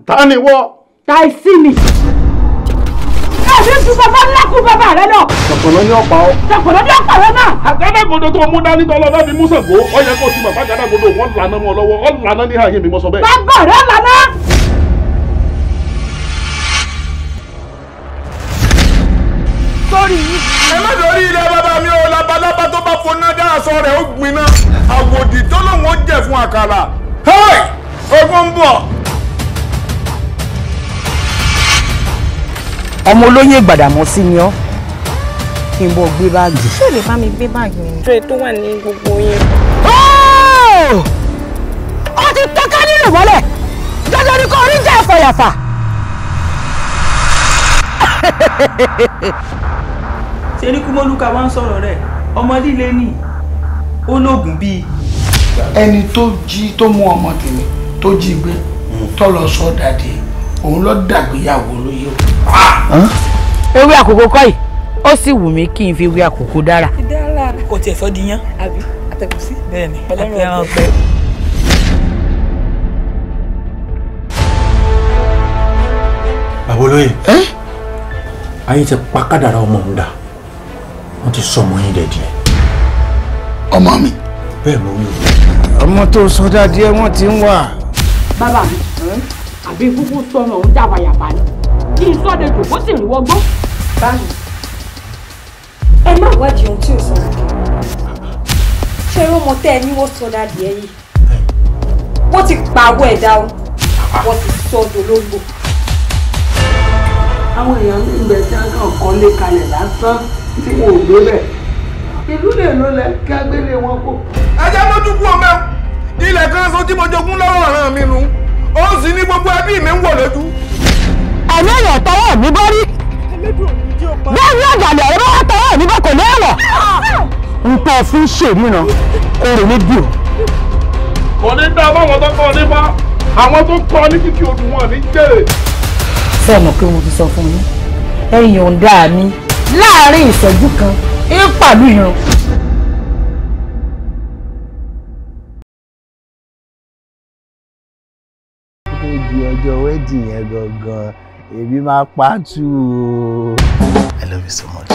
Ta ni wọ́? Táìsí ni. Ẹ̀mí ju bàbá ńlá kú bàbá rẹ lọ. Ṣọ̀pọ̀lọ́ ní ọ̀pá ọ́. Ṣọ̀pọ̀lọ́ ní ọ̀pá rẹ náà. Àgádágodo tó mú dání tọ́lọ́ náà fi mú Ṣàngó. Ó yẹ kó o ti mọ̀ fàgádágodo wọ́n lànà mọ́ lọ́wọ́. Ó lànà ní ààyè mi mọ́ sọ bẹ́ẹ̀. Bàbá rẹ lànà. Sórí yìí. Ẹ má lórí ilé bàbá mi o, labalábá tó bá foná dá aṣọ rẹ̀ ó gbiná. Àwòdì tó lóun ó jẹ fún àkàrà. Ogun ń bọ̀. Ọmọ olóyè Gbàdàmọ́sí ni ọ́ kí n bọ́ gbé báàgì. Ṣé o lè bá mi gbé báàgì mi? Ṣé tó wà ní gbogbo yẹn? Ó ti tọ́ka nínú mọ́lẹ̀ dandan ni kò rí jẹ́ ẹ̀fọ̀yàfà. Ṣé ní Kúmọ́lúkà wá ń sọ̀rọ̀ rẹ̀? Ọmọ líle ni ológun bíi. Ẹni tó jí tó mú ọmọ tèmi tó jí gbé tó lọ sọ dàdé òun lọ dàgbéyàwó lóye o. Ewé àkókò kọ́ yìí ó sì wù mí kí n fi ewé àkókò dára. Dára kò tiẹ̀ sọ́ di yán. Àbí àtẹ̀kùsí. Bẹ́ẹ̀ni àti ẹran pẹ́. Bàbá olóyè. Ayé ti pa kádàrá ọmọ òun dà. Wọ́n ti sọ ọmọ yín dẹ̀dí ẹ̀. Ọmọ mi. Bẹ́ẹ̀ mo wí. Ọmọ tó sọdá díẹ̀ wọ́n ti ń wà. Bàbá mi, àbí kúkú sọnù òun dà wàyàbá ni. Kí n sọ́de jù kó sì rí wọgbọ́n. Báyìí. Ẹ má wádìí ohun tí ò sọ nìkan. Ṣé irú ọmọ tẹ́ ẹ ní wọ́n sọ dáadé ẹ yìí? Wọ́n ti pàwọ́ ẹ̀dá o. Wọ́n ti sọ dológbò. Àwọn èèyàn ní ibẹ̀ tí wọ́n kàn kọ́ lé kalẹ̀ lásán tí wọn ò gbé bẹ̀. Ìlú lè ló lẹ kí agbélé wọn kó. Ẹ jẹ́ mójú kú ọmọ ilẹ̀ kan so tí mo jogún lọ́wọ́ ọ̀ràn mi nù. Ó sì ní gbogbo ẹbí mi ń wò lójú. Ẹ̀mí èèyàn tọwọ́ mi bọ́ rí. Bẹ́ẹ̀ ni ọ̀dàlẹ̀ ẹ̀rọ wá tọwọ́ mi bọ́ kò ní ẹ̀wọ̀. Nǹkan fi ń ṣèríran oòrùn ní bí o. Kò ní dá báwọn tó kọ́ nípa àwọn tó kọ́ ní kíkí odù wọn ní jèrè. Ṣé mọ̀ pé mo ti sọ fún yín? Ẹ̀yin ò ń dá mi láàárín ìṣẹ́jú kan ń pàlú ìran. Di ọjọ́ wẹ́dì yẹn gangan èmi máa pàtó o. I love you so much.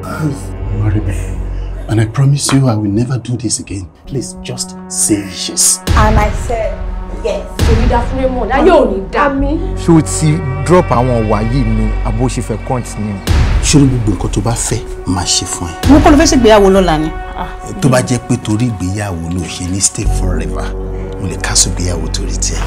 Please marry me, and I promise you I will never do this again. Please just say yes. And I said yes. Èmi dá fún Raymond, ayé ò ní dá. Ṣé o ti drop àwọn ọ̀wà yìí ni àbó ṣe fẹ́ continue? Ṣé gbogbo nǹkan tó bá fẹ́ máa ṣe fún ẹ? Mo kọ́ ló fẹ́ ṣègbéyàwó lọ́la ni. Tó bá jẹ́ pé torí ìgbéyàwó ló ṣe ní stay forever, mo lè cancel ìgbéyàwó torí tiẹ̀.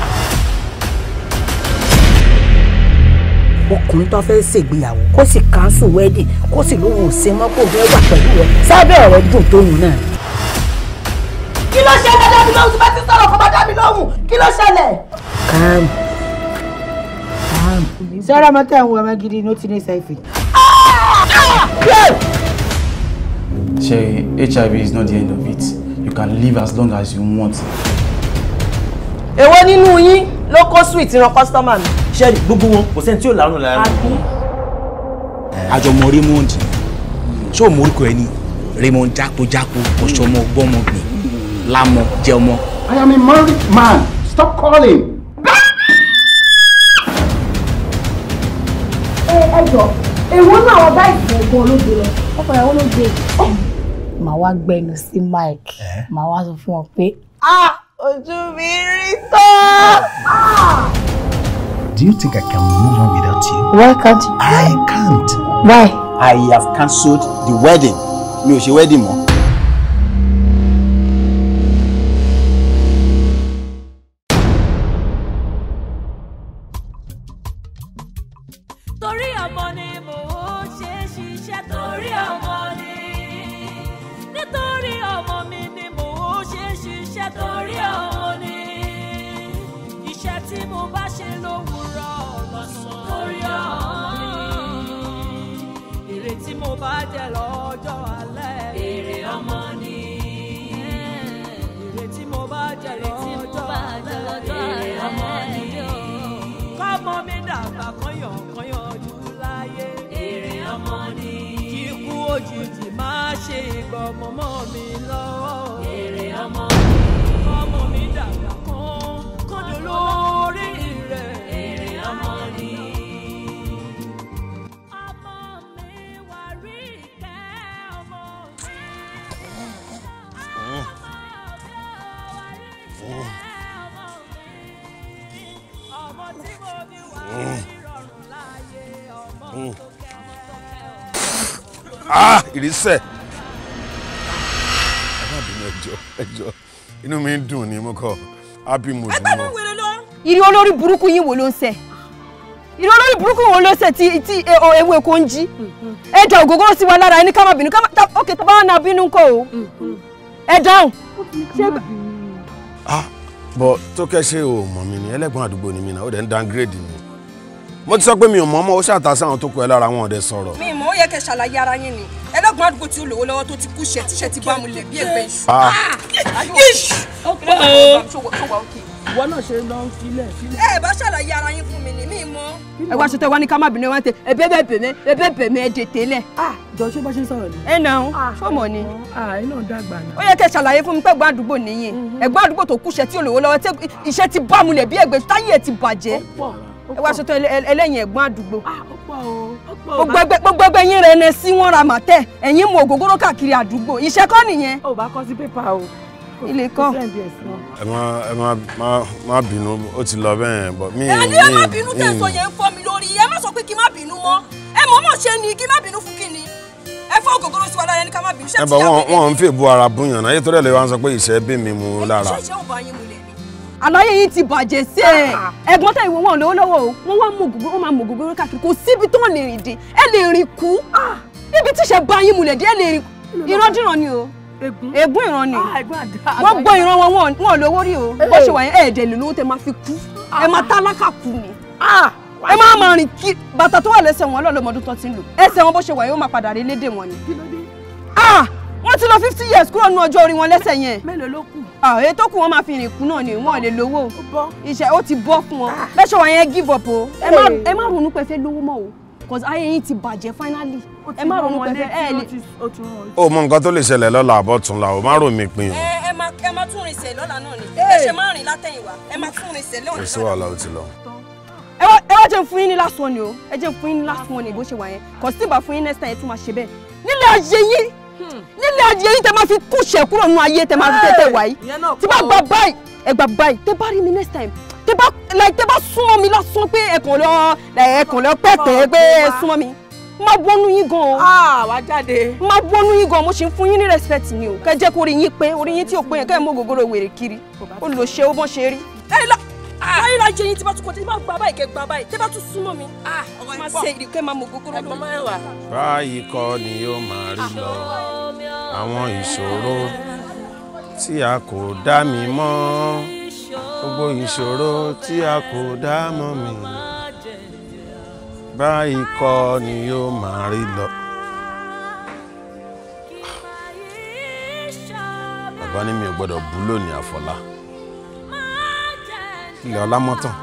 Ọkùnrin tó fẹ́ ṣègbéyàwó kó sì cancel wedding kó sì lóhùn ṣe mọ́ kó fẹ́ wà pẹ̀lú rẹ̀ sábẹ́ ọ̀rọ̀ dùn tó yùn náà. Kí ló ṣẹlẹ̀ dábì lóhùn tí bá ti sọ̀rọ̀ kọ́ bá dábì lóhùn? Kí ló ṣẹlẹ̀? Calm. Sọ́ra mọ́tò àwọn ọmọ gidi ló ti ní sẹ́fì. Sherry, HIV is not the end of it. You can live as long as you want. Èwo nínú yín ló kó sweet ran customer mi. Sherry, gbogbo wọn kò sẹ́ni tí ò lárùn lára. Àjọmọ̀ Raymond. Ṣé o mọ orúkọ ẹ ní? Raymond jákòjákò, ọ̀ṣọ́mọ gbọ́mọgbìn, lámọ jẹmọ. I am a married man. Stop calling. Ẹjọ́, èwo náà àwọn bá ìgbọ̀ngàn olóògbé lọ. Ọkọ̀ ìyàwó ló gbé. Màá wá gbẹnu sí Mike. Màá wá sọ fún ọ pé ojú mi rí tó. Do you think I can move on without you? Why can't you? I can't. Why? I have cancelled the wedding. Mi ò ṣe wedding mọ́. Torí ọmọ ni mò ń ṣe ṣiṣẹ́ torí ọmọ ni. Nítorí ọmọ mi ni mò ń ṣe ṣiṣẹ́ torí ọmọ ni. Iṣẹ́ tí mo bá ṣe lówùúrọ̀ lọ́sàn-án torí ọmọ ni. Èrè tí mo bá jẹ lọ́jọ́ alẹ́. Èrè bọ́ mọ́mọ́ mi lọ́wọ́. Èrè ọmọ mi dàgbà kọ́dọ̀ lórí rẹ̀. Èrè ọmọ ni. Ọmọ mi wà rí ìkẹ́ ọmọ mi. Ọmọ mi wà rí ìkẹ́ ọmọ mi. Ọmọ tí mo bí wà rí rọrùn láyé ọmọ tó kẹ́ ìrísẹ̀. ẹ má bínú ẹjọ́ inú mi ń dùn ní mo kọ happy mood ni mo. ìrì olórí burúkú yín wo ló ń ṣe ìrì olórí burúkú wo ló ń ṣe tí ewu èkó ń jí ẹ dá ògógóró sí wa lára ẹni ká má bínú ókè tó bá wà náà bínú kọ́ o ẹ dáhùn. bọ tó kẹ́ ṣe o mọ̀ mi ni ẹlẹ́gbọ́n àdúgbò ni mi náà ó dẹ̀ ń downgrade mi mo ti sọ pé mi ò mọ̀ ọmọ ó ṣàtà sáwọn tó kọ ẹ lára wọn ọ̀dẹ sọ̀rọ̀. mi mọ̀ ó yẹ kẹ́ ṣàlàyé ara yín ni ẹlẹ́gbọ́n àdúgbò tí ó lówó lọ́wọ́ tó ti kú ṣe tíṣẹ́ ti bá mu lẹ̀ bí ẹgbẹ́ iṣu. ìwọ náà ṣe lọ filẹ̀. ẹ bá ṣàlàyé ara yín fún mi ni mi mọ̀. ẹ wá ṣètò ìwà ní ká má bínú ẹ wá ń tẹ ẹbẹ bẹ̀mẹ̀ ẹ dètè lẹ̀. jọ ṣé bá ṣe ń sọ̀rọ̀ ni. ẹ nà ó fọmọ ni. iná dàgbà ni. ó yẹ kẹ́ ṣàlàyé fún mi pé ẹ̀gbọ́n àdúgbò nìyí ẹ̀gbọ́n àdúgbò tó kú ṣe tí ó lówó lọ́wọ́ tí iṣẹ́ ti bá mu lẹ̀ bí ẹgbẹ́ táyé ti bàjẹ́. ẹ wá ṣètò ẹlẹ́yìn ẹ̀gbọ́n àdúgbò. gbogbo ẹgbẹ́ yín rẹ̀ ẹnẹ sí wọn ra màtẹ́ ẹ̀yin mú ògógóró káàkiri àdúgbò iṣẹ́ kọ́ nìyẹn. ó bá kọ sí pépà o. ilé kọ́. ẹ má bínú ó ti lọ bẹ́ẹ̀ bọ̀ mí. ẹ ní ẹ má bínú tẹ̀sán yẹn ń fọ́ mi lórí ẹ má sọ pé kí n má bínú mọ́ ẹ mọ̀ mọ̀ ṣe ni kí n má bínú fún kí ni ẹ fọ́ ògógóró sí wa lára ẹni ká má bínú. ẹ bọ̀ wọ́n ń fẹ́ bu ara búyàn náà ayétọ́rẹ́ lè wá sọ pé ìṣẹ́ bí mi mú lára. ṣé ò bá yín mu lẹ̀ ni. àlàyé yìí ti bàjẹ́ sí ẹ̀ ẹ̀gbọ́n tẹ̀ ìwọ wọn lówó lọ́wọ́ o wọ́n wá mú ògógóró máa mú ògógóró káàkiri kò síbi tó lè rìn dé ẹ lè rìn kú níbi tíṣẹ́ bá yín mulẹ̀ dé ẹ lè rìn ìrandíran ni o ègún ìran ni wọ́n gbọ́ ìran wọn lówó rí o bó ṣe wà yẹn ẹ̀ẹ́dẹ̀ lè lówó tẹ máa fi kú ẹ máa tálákà kú ni ẹ máa rìn kí bàtà tó wà lẹ́sẹ̀ wọn lọ́lọ́mọdún tó ti ń lò ẹsẹ̀ wọn bó ṣe wà yẹn ó máa padà rí lédè wọn ni. wọ́n ti lọ 50 years kúrò nínú ọjọ́ orí wọn lẹ́sẹ̀ yẹn. mélòó ló kù. èyí tó kù wọn máa fi rìn kú náà ni wọn ò lè lówó iṣẹ́ ó ti bọ́ fún wọn bẹ́ẹ̀ ṣe wà yẹn give up o ẹ má ronú pé fẹ́ lówó mọ́ o cause ayé yín ti bàjẹ́ finally ẹ má ronú pé fẹ́ lè. ó mọ nǹkan tó lè ṣẹlẹ̀ lọ́la àbọ̀túnla o má rò mí pin o. ẹ má tún rìn sẹ̀ lọ́la náà ni ẹ ṣe má rìn látẹ̀yìnwá ẹ má tún rìn sẹ̀ lọ́la. kò sí wàhálà ó ti lọ. ẹ wá jẹ́ fún yín ní last one ni o ẹ jẹ́ fún yín ní last one ni bó ṣe wà yẹn cause tí ì bá fún yín next time ẹ tún máa ṣe bẹ́ẹ̀ nílé ayé yín tẹ máa fi kúṣẹ̀ kúrò nínú ayé tẹ máa fi tẹ́tẹ̀ wáyé tí bá gba báyìí ẹ gba báyìí tẹ bá rí mi next time tẹ bá súnmọ́ mi lásán pé ẹ̀kàn lọ pẹ̀tẹ̀ pé ẹ súnmọ́ mi má bọ́nú yín gan o wá jáde má bọ́nú yín gan mo ṣe ń fún yín ní respect ni o kẹ jẹ́ kó rí yín pé orí yín tí ò pé yẹn kẹ́ ẹ̀ mú ògógóró wèrè kiri ó lò ṣe ó bọ́n ṣe rí. báyìí la jẹ yín tí bá tún kọ tí bá gba báyìí kẹ gba báyìí tẹ bá tún súnmọ́ mi má ṣe ìdíkẹ́ máa mú ògógóró lórí. báyìí kọ́ ni yóò máa rí lọ àwọn ìṣòro tí a kò dá mi mọ́ gbogbo ìṣòro tí a kò dá mọ́ mi báyìí kọ́ ni yóò máa rí lọ. bàbá ní mi ò gbọ́dọ̀ bú lónìí àfọlá ilẹ̀ ọlámọ́tàn.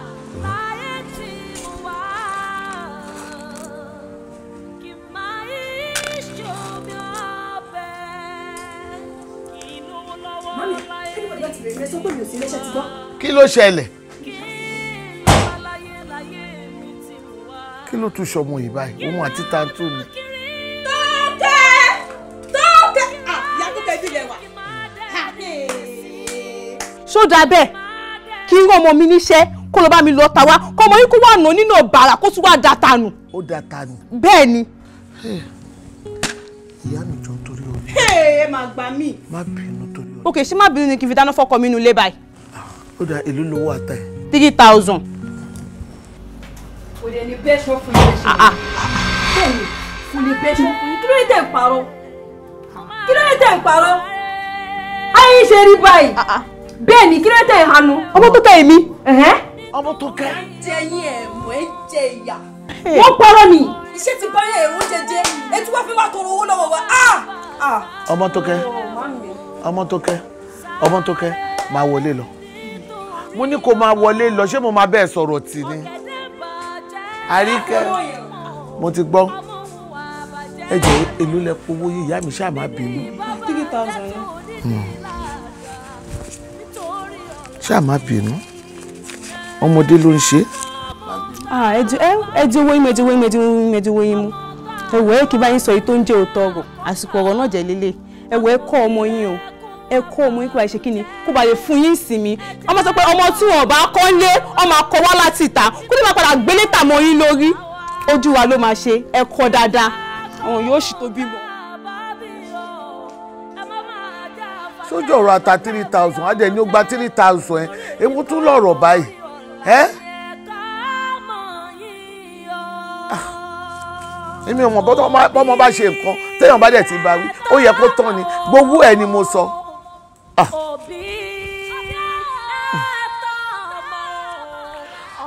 kí ló ṣẹlẹ̀ kí ló tún ṣọmọ yìí báyìí òun àti tantu ni. tókè ìyá tókè ìdílé wa. ṣó dáa bẹ́ẹ̀ kí n rán ọmọ mi níṣẹ́ kó lọ bá mi lọ ta wá kó ọmọ yín kó wà nà nínú bàrà kó tún wá da tanu. ó da tanu. bẹ́ẹ̀ ni. ìyá mi jọ nítorí o. ẹ máa gbà mí. má bínú torí o. ok ṣé má bínú ni kí n fi dáná fọ́kọ mi nínú ilé báyìí. ó da èlò lówó ata ẹ. 3000. kò dẹ̀ ní bẹ́ẹ̀ ṣọ́ fún yín. bẹ́ẹ̀ni kò lè bẹ́ẹ̀ ṣọ́ fún yín kí ló dé tẹ̀ ń parọ́ kí ló dé tẹ̀ ń parọ́ ayé ṣe rí báyìí bẹ́ẹ̀ni kí ló dé tẹ̀ ń hanu ọmọ tó kẹ́ èmi. ọmọ tó kẹ́. jẹ yín ẹ̀mọ́ ẹ jẹ ìyà wọ́n parọ́ ni iṣẹ́ ti bá yẹn èrò jẹjẹ etí wọ́n fi máa tọrọ owó lọ́wọ́ wa. ọmọ tó kẹ́ ọmọ tó kẹ́ ọmọ tó kẹ́ máa wọlé lọ mo ní kó máa wọlé lọ ṣé mo máa bẹ́ẹ̀ sọ̀rọ̀ tì ní. Àríkẹ́ mo ti gbọ́ ẹ jẹ́ èlò lẹ powó yìí ìyá mi ṣáà má bínú 3,000. Ṣá má bínú. Ọmọdé ló ń ṣe. Ẹ di owó yín. Ẹ wò kí bá yín sọ èyí tó ń jẹ́ òótọ́ ọ̀rọ̀. Àsìkò ọ̀rọ̀ náà jẹ́ lélẹ̀. Ẹ wò ẹ kọ́ ọmọ yín o. Ẹ kọ́ ọmọ yín kó bá ṣe kíni kó bá lè fún yín ìsinmi. Ọmọ sọ pé ọmọ tí wọn bá kọ́ lé ọmọ akọ wá láti ìta kó lè má padà gbélé tà mọ́ yín lórí. Ojú wa ló máa ṣe ẹ kọ́ dáadáa. Àwọn yóò ṣì tó bímọ. Sójú ọ̀rọ̀ ata 3,000 á dẹ̀ ní ó gba 3,000 ẹ̀. Ewu tún lọ̀rọ̀ báyìí. Èmi ò mọ̀ bọ́mọ bá ṣe nǹkan téèyàn bá dẹ̀ ti bá wí ó yẹ kó tán ni gbogbo ẹ̀ ni mo sọ.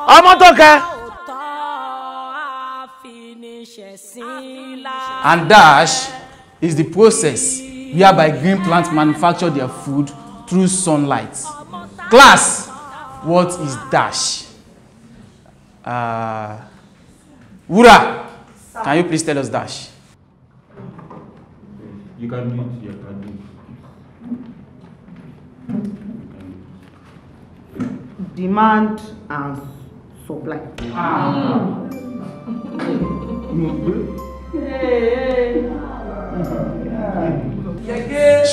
Ọmọtókè. And dash is the process whereby green plants manufacture their food through sunlight. Class, what is dash? Wura, can you please tell us dash? You can do it, you can do it. Demand and supply.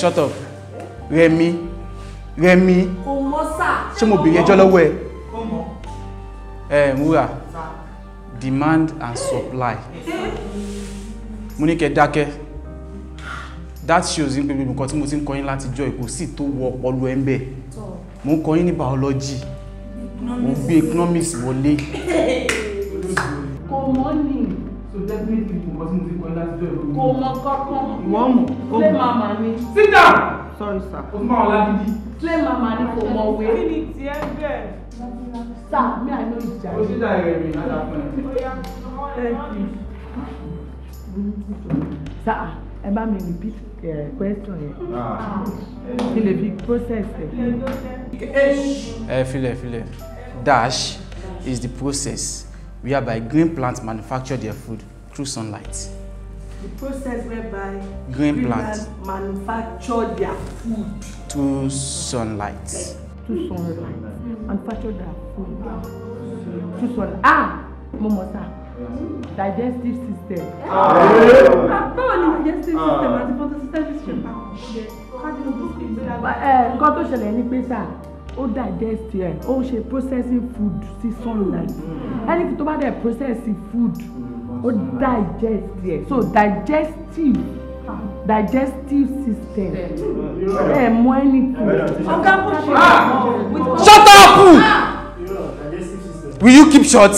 Shut up. Remy. Ṣé mo bèrè ẹjọ́ lọ́wọ́ ẹ? Wura. Demand and supply. Mo ní kẹ́ dákẹ́. That shows in people nǹkan tí mo ti ń kọ́ yín láti jọ ìkó sí tó wọ ọpọlọ ẹ̀ ń bẹ̀. Mo ń kọ́ yín ní biology. Mo gbé economics wọlé. Kò mọ́ ni. So definitely nǹkan tí mo ti ń kọ́ yín láti jọ ìkó. Kò mọ kankan. Wọ́n mọ̀. Play mama ni. Sit down. Sorry sir. O tún máa wọ lágídí. Play mama ni kò mọ òwe. Kí ni tiẹ̀ bẹ́ẹ̀? Sir, me I know it's O ṣe dá ẹ̀rẹ̀ mi lára fún ẹ. Sir, ẹ bá mi repeat question yẹn. Kí lè fi process ẹ. Filẹ̀. Dash is the process whereby green plants manufacture their food through sunlight. The process whereby green plants manufacture their food through sunlight. Manufacture their food through sunlight. Momosa. Digestive system. Báwo ni digestive system àti photosynthesis ṣe pa? Nǹkan tó ṣẹlẹ̀ ní pé sá, ó digest ẹ̀, ó ṣe processing food sí sunlight. Anything tó bá dẹ̀ processing food, ó digest ẹ̀. So digestive system. Mọ anything. Shut up! Will you keep short?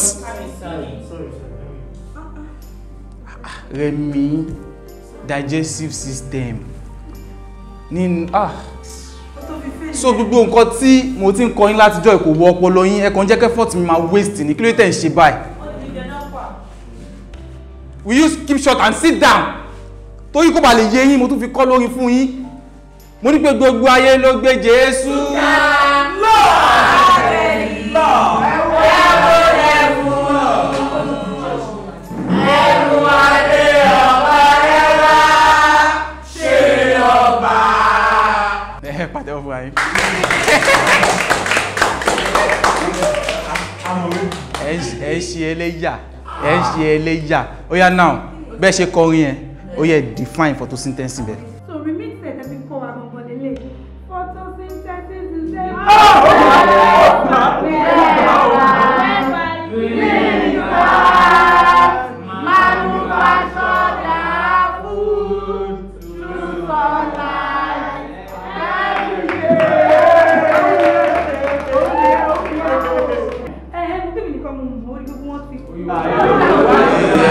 Remy, digestive system. So gbogbo nǹkan tí mo ti ń kọ́ yín látijọ́ ìkò wọ ọpọlọ yín ẹ kàn jẹ́ kẹ́fọ́ọ̀tì mi máa waste ní kí ló tẹ̀ ń ṣe báyìí. Will you keep short and sit down? Torí kó bá lè yé yín mo tún fi kọ́ lórí fún yín. Mo ní pé gbogbo ayé ló gbé Jésù. Pàtẹ́wọ́ fún ayé. Ẹ ṣe ẹlẹ́yà. Ó yá now, bẹ́ẹ̀ ṣe kọrin yẹn, ó yẹ define photosynthesis bẹ́ẹ̀. So remix ẹ̀ tẹ́bí kọ́ wa gbọ̀ngàn lélẹ̀. Photosynthesis is the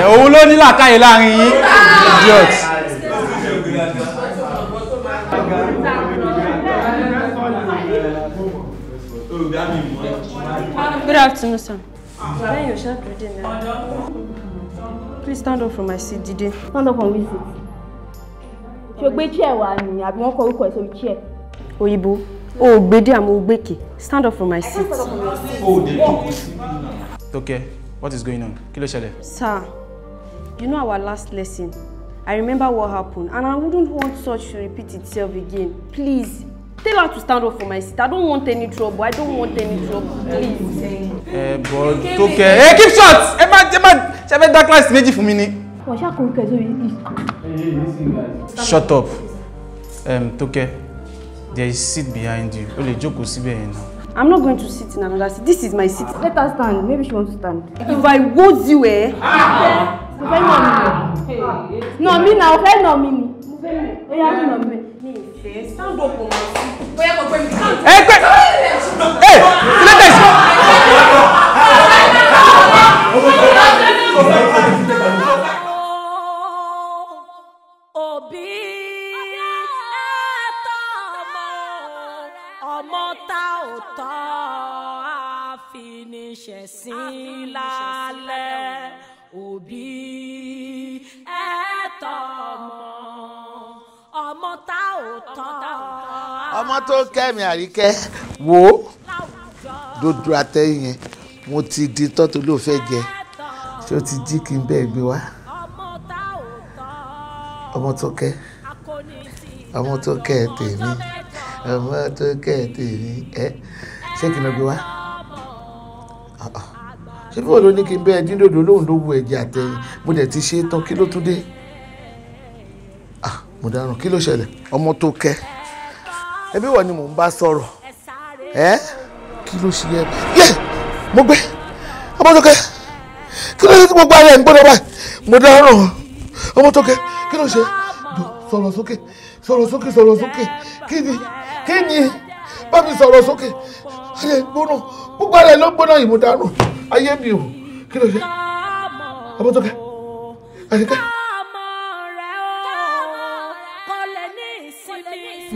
òun ló ní làákàyè láàrin yín idiot. Good afternoon, sir. When you're short reading now, please stand up from my seat, Dide. Stand up from which seat? Ṣé gbé chair wá ni àbí wọ́n kọ orúkọ ẹ̀ sórí chair? Òyìnbó. Oh, gbèdé àmọ́ ògbèkè. Stand up from my seat. Okay, what is going on? Kí ló ṣẹlẹ̀? Sir, you know our last lesson. I remember what happened and I wouldn't want such to repeat itself again. Please, tell her to stand up for my seat. I don't want any trouble. I don't want any trouble. Please. But okay. Keep short! Ṣé fẹ́ dá class méjì fún mi ni? Shut up. Toke, there is seat behind you. O lè jókòó síbẹ̀ yẹn now. I'm not going to sit in another seat. This is my seat. Let her stand. Maybe she wants to stand. If I would you, No, me now. Okay, no, me. Stand up for my seat. Hey, ọmọ tó kẹ́mi àríkẹ́ wo dodo àtẹ̀yìn yẹn mo ti di tọ́tò ló fẹ́ jẹ ṣé o ti jí kí n bẹ́ẹ̀ gbé wá ọmọ tó kẹ́ tèmi ọmọ tó kẹ́ tèmi ṣé kí n lọ gbé wá ṣé bí wọ́n ló ní kí n bẹ́ẹ̀ dín dòdò lóhùn ló wu ẹ̀jẹ̀ àtẹ̀yìn mo dẹ̀ ti ṣe é tán kí ló tún dé mo dáràn kí ló ṣẹlẹ̀ ọmọ tó kẹ́ ẹbí wọ ni mò ń bá sọ̀rọ̀ kí ló ṣe yẹ mo gbé ọmọ tó kẹ́ kí ló ṣe tí mo gbá rẹ̀ ń gbọ́dọ̀ báyìí mo dáràn ọmọ tó kẹ́ kí ló ṣe sọ̀rọ̀ sókè kí ni bá mi sọ̀rọ̀ sókè ayé gbóná gbogbo rẹ̀ ló gbóná yìí mo dáràn ayé mi ò kí ló ṣe ọmọ tó kẹ́ àyíká.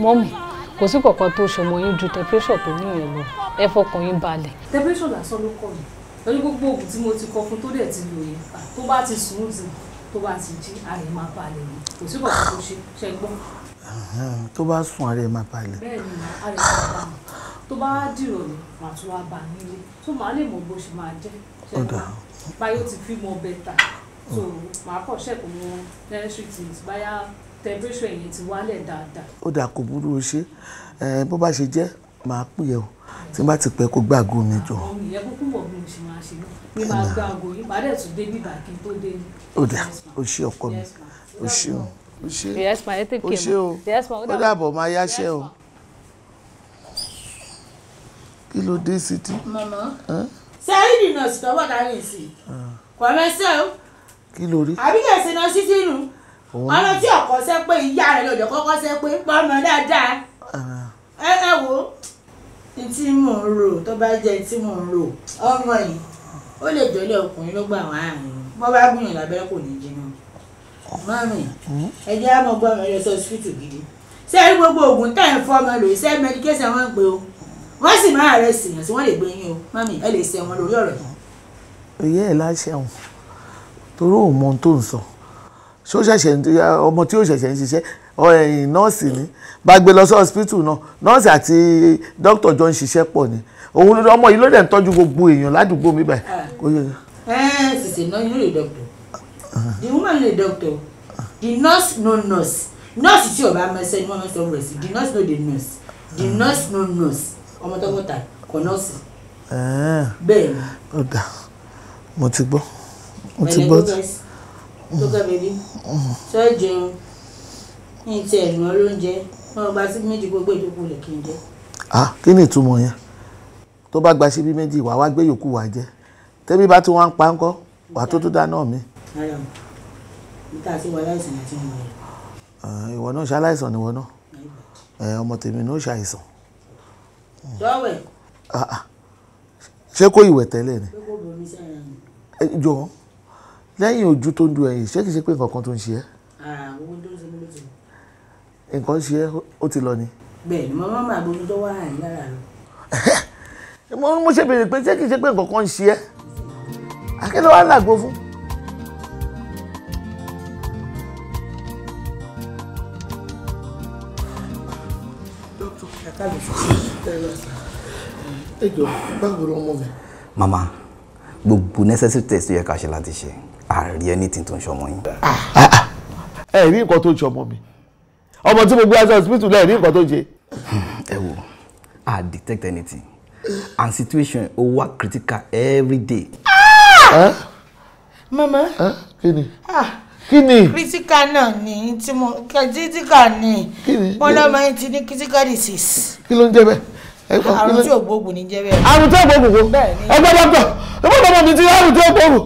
Mọ́mì, kò sí kankan tó ṣọmọ yín ju temperature tó ní yẹn lọ. Ẹ fọkàn yín balẹ̀. Temperature lásán ló kọ mi. Lórí gbogbo oògùn tí mo ti kọ fún tó dẹ̀ ti lò yẹn. Tó bá ti sùn sí, tó bá ti jí, ara ẹ̀ máa balẹ̀ ni. Kò sí kankan tó ṣe gbọ́n. Tó bá sùn ara ẹ̀ máa balẹ̀. Bẹ́ẹ̀ni, ara ẹ̀ máa balẹ̀. Tó bá dìrọ̀lẹ́, màá tún wá bá nílé. Tó máa lè mọ bó ṣe máa jẹ́. Báyọ̀ ti fi mọ bẹ́tà. So, màá kọ̀ ṣẹ̀kù mọ nursery things. Báyà temperature yẹn ti wálẹ̀ dáadáa. Ó dà kò burú o ṣe bó bá ṣe jẹ́ màá pè ẹ́ o tí n bá ti pẹ́ kó gbàgbó mi jọ. Ọmọ ìyẹn kúkú mọ̀ bí mo ṣe máa ṣe ní máa gba àgọ́ yìí bá dẹ̀ tún dé bíbà kí n tó dé ní. Ó dà o ṣe ọkọ mi o ṣe o o ṣe o ṣe o ó dàbọ̀ máa yáṣẹ́ o. Kí ló dé sí ti. Màmá sẹ́yìn nìyẹn sì tọ́wọ́ kárí sí kò mẹ́sẹ̀ o. Kí ló rí. àbí kẹ̀ sí náà sí sínú ọmọ tí ọkọ ṣe pé ìyá rẹ̀ lọ́jọ́ kọ́kọ́ ṣe pé pọ́nmọ dáadáa ẹ wo tí mò ń rò tó bá jẹ́ tí mò ń rò ọmọ yìí ó lè jọlé ọkùnrin ló gbà wá àárín bọ́ bá gbìyànjú lábẹ́rẹ́ kò ní jiná mọ́mì ẹjẹ́ á mọ̀ gbọ́ ọmọ ẹ̀rọ sọ́sìpìtì gidi ṣé ẹ rí gbogbo oògùn tẹ̀ ń fọ́ ọmọ lò iṣẹ́ mẹdíkẹ́sì wọn ń pe o wọ́n sì máa rẹ̀ sí yàn tí wọ́n lè gbé yín o mọ́mì ẹ lè ṣe wọn lórí ọ̀rọ̀ yìí. òye ẹ̀ láṣẹ wọn torí òun mọ ohun tó ń sọ ṣó ṣẹ̀ṣẹ̀ ọmọ tí ó ṣẹ̀ṣẹ̀ ń ṣiṣẹ́ nọ́ọ̀sì ni bá gbé lọ sí hospital náà nọ́ọ̀sì àti dókítà jọ ń ṣiṣẹ́ pọ̀ ni òun ọmọ yìí ló dẹ̀ ń tọ́jú gbogbo èèyàn ládùúgbò mi báyìí. Sister, no, you know the doctor. The woman know the doctor. The nurse no nurse. Nurse is your bad message. Mama stop rest. The nurse know the nurse. The nurse no nurse. Ọmọ tó wọ́n ta kò nọ́ọ̀sì. Bẹ́ẹ̀ni. Ó dà mo ti gbọ́ mo ti gbọ́. Tókè bèbí sọ jẹun ní ti ẹ̀nu olóúnjẹ wọn gba sí méjì gbogbo ìdókòwò lè kí n jẹ. Kí ni ìtumọ̀ yẹn tó bá gba síbí méjì wàá wá gbé yòókù wá jẹ tẹ́bí bá tí wọ́n ń pa ń kọ́ wàá tó dáná mi. níta sí wa láìsàn àti ìwọ. Ìwọ náà ṣaláìsàn ni ìwọ náà ọmọ tèmi náà ṣàìsàn. sọ́wẹ̀. ṣé kó ìwẹ̀ tẹ́lẹ̀ ni. jọ̀ọ́ lẹ́yìn ojú tó ń du ẹ̀yìn ṣé kìí ṣe pé nǹkan kan tó ń ṣe ẹ́. owó tó ń ṣe mí ló ti. nǹkan ṣe ẹ́ ó ti lọ ni. bẹ́ẹ̀ ni mo máa gbójú tó wà ní lára lọ. mo ṣe béèrè pé ṣé kìí ṣe pé nǹkan kan ń ṣe ẹ́ akẹ́lẹ́ wa làgbo fún. ẹ jọ̀ọ́ báwo ló ń mọ mi. mama gbogbo necessary test yẹ ká ṣe láti ṣe àárí anything tó ń ṣọmọ yín. ẹ rí nǹkan tó ń ṣe ọmọ mi ọmọ tí mo gbé aṣọ hospital lẹ́ẹ̀ rí nǹkan tó ń ṣe. ẹ wo I detect anything and situation ó wà critical every day. Mama. Kí ni? Kí ni? Critical náà ni tí mo critical ni. Bọ́lá máa ń ti ní critical disease. Kí ló ń jẹ́ bẹ́ẹ̀? Àrùn tí ò gbóògùn ní jẹ́ bẹ́ẹ̀. Àrùn tí ò gbóògùn kò. Ẹgbẹ́ dọ́kítọ̀, ẹgbẹ́ ọmọ mi ti àrùn tí ò gbóògùn.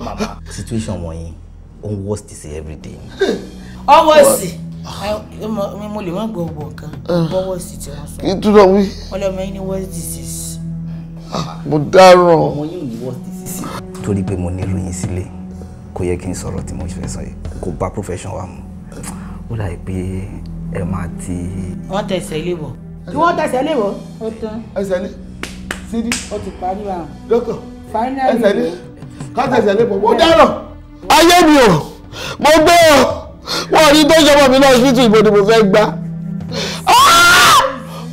Situation wọ̀nyí ó ń worst sí every day. Ọwọ́ sí. Mo lè má gbọ́ ọgbọ̀n kan. Ọwọ́ sí tí wọ́n sọ. Kí n túnọ̀ wí. Wọ́n lọ́mọ yín ní worst disease. Mo dáràn. Ọmọ yín ò ní worst disease. Torí pé mo ní ìròyìn sílé kò yẹ kí n sọ̀rọ̀ tí mo fẹ́ sọ yìí kò bá profession wa mu. Ó dà pé ẹ máa ti. Wọ́n tẹ̀sẹ̀ ilé bọ̀. Tí wọ́n tẹ̀sẹ̀ ilé bọ̀. Ó tán. Ẹsẹ̀ lé. Sídí. Ó ti parí wa. Dókítà. Finally. Ẹsẹ̀ lé. Ká tẹ̀sẹ̀ lé bọ̀. Mo dáràn. Ayé mi o. Mo gbé o. Wọ́n ní tó ṣọmọ mi náà hospital ìbò ni mo fẹ́ gbá.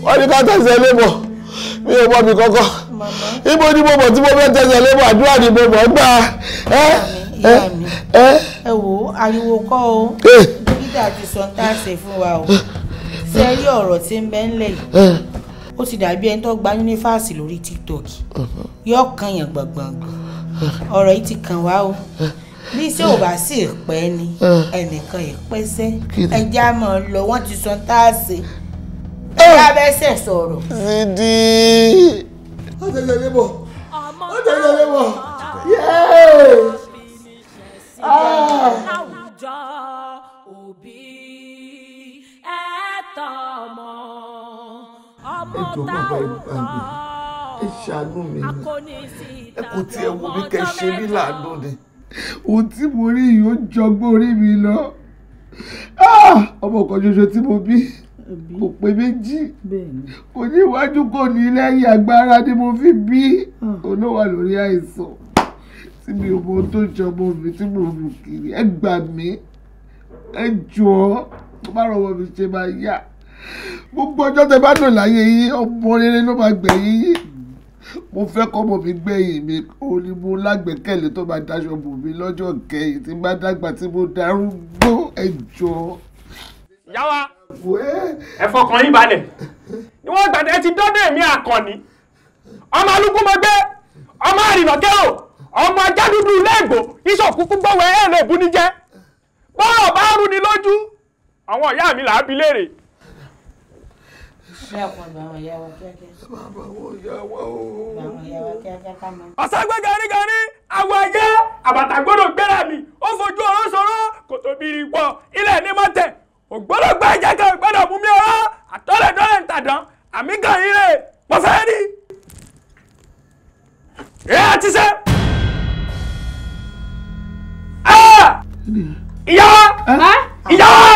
Wọ́n ní ká tẹ̀sẹ̀ lé bọ̀. Mi ò mọ̀ mi kọ́kọ́. Ibo ni mo mọ̀ tí mo fẹ́ tẹ̀sẹ̀ lé bọ̀ àdúrà ni mo mọ̀ gbà. Ìyá mi. Ẹ wo ariwo kọ́ o. Dókítà ti sọ tá a ṣe fún wa o. Ṣé rí ọ̀rọ̀ tí ń bẹ ńlẹ̀ yìí? Ó ti dàbí ẹni tó gba yúnífásì lórí TikTok. Yóò kan yàn gbọ̀ngbọ̀ngbọ̀n. Ọ̀rọ̀ yìí ti kàn wá o. Bí ṣé ò bá sì pẹ́ ni ẹnìkan ìpẹ́sẹ́. Ẹja mọ̀ lọ wọ́n ti sọ tá a ṣe. Ẹja bẹ́sẹ̀ sọ̀rọ̀. Sídí. Ó tẹ̀sẹ̀ lé bọ̀. Ó tẹ̀sẹ̀ lé bọ̀. Àwùjọ òbí ẹ̀tọ́ ọmọ Ẹjọ́ bàbá ìgbà mi, ẹ ṣàánú mi ni. Ẹ kò tiẹ̀ wo bí kẹ́ ṣe mí láàánú ni. Ohun tí mo rí yìí ó jọgbọ́n orí mi lọ. Ọmọ kan ṣoṣo tí mo bí kò pé méjì. Kò ní iwájú kò ní lẹ́yìn agbára ni mo fi bí. Olówà lórí àìsàn. Tí mi ò mọ tó jọmọ mi tí mo rù kiri. Ẹ gbà mí. Ẹ jọ̀ọ́. Mo bá rọwọ́ mi ṣe máa yá. Gbogbo ọjọ́ tẹ bá lò láyé yìí ọmọ rere ló máa gbẹ̀yìn yìí. Mo fẹ́ kọ́mọ mi gbẹ̀yìn mi ó ní mo lágbẹ̀kẹ̀lé tó máa daṣọ bò mí lọ́jọ́ kẹyìn tí bá dàgbà tí mo darúgbó ẹ jọ̀ọ́. Ìyá wa ẹ fọkàn yín balẹ̀ níwọ̀n gbàdé ti dọ́dọ̀ èmi Àkànní ọmọ alúkú mo gbé ọmọ àrìnàkẹ́ o ọmọ ajá dúdú ilé ìgbò ìṣọ̀kúkú gbọ́wọ́ ẹ̀ lè bu ní jẹ́ bọ́ọ̀ bá rú ni lójú àwọn ìyá mi là á bi léèrè. Ọ̀sàgbé garígarí àwọn ayé àbàtàgbọ́dọ̀ gbéra mi ó fojú ọ̀rọ̀ sọ̀rọ̀ kò tó bìrì pọ̀ ilẹ̀ ní mọ́tẹ̀ ògbọ́dọ̀ gba ìjẹ́ kan gbọ́dọ̀ mú mi ọ̀rọ̀ àtọ́lẹ̀dọ́lẹ̀ ń tàdán àmì kan ire mo fẹ́ rí. Ẹ àti sẹ́. Ìyá wa! Ìyá wa!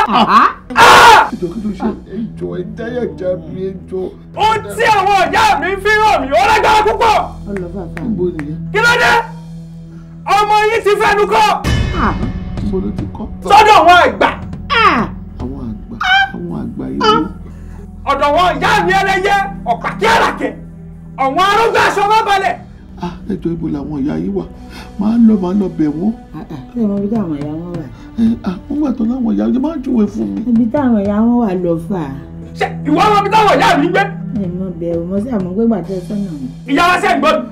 Ẹjọ́ ẹdáyà já mi ẹjọ́. Ohun tí àwọn ọ̀yá mi fi hàn mí ó lágbára púpọ̀. Kí ló dé? Ọmọ yìí ti fẹnu kọ́. Sọ́dọ̀ àwọn àgbà. Àwọn àgbà yìí. Ọ̀dọ̀ wọn ìyá mi ẹlẹ́yẹ ọ̀pá kí àràkẹ́. Àwọn arúgbó aṣọ má balẹ̀. Ẹjọ́ ibo làwọn ìyá yìí wà? Máa lọ bẹ̀ wọ́n. Ṣé mo bí táwọn ìyá wọn wà? Wọ́n gbà tó láwọn ìyá yìí máa júwe fún mi. Ibi táwọn ìyá wọn wà lọ fà. Ṣé ìwọ ọmọ bí táwọn ìyá mi gbé? Ẹ mọ bẹ̀rù mo sì àmọ́ gbégbà tẹ sọ́nà mi. Ìyá wa ṣe gbọ́dọ̀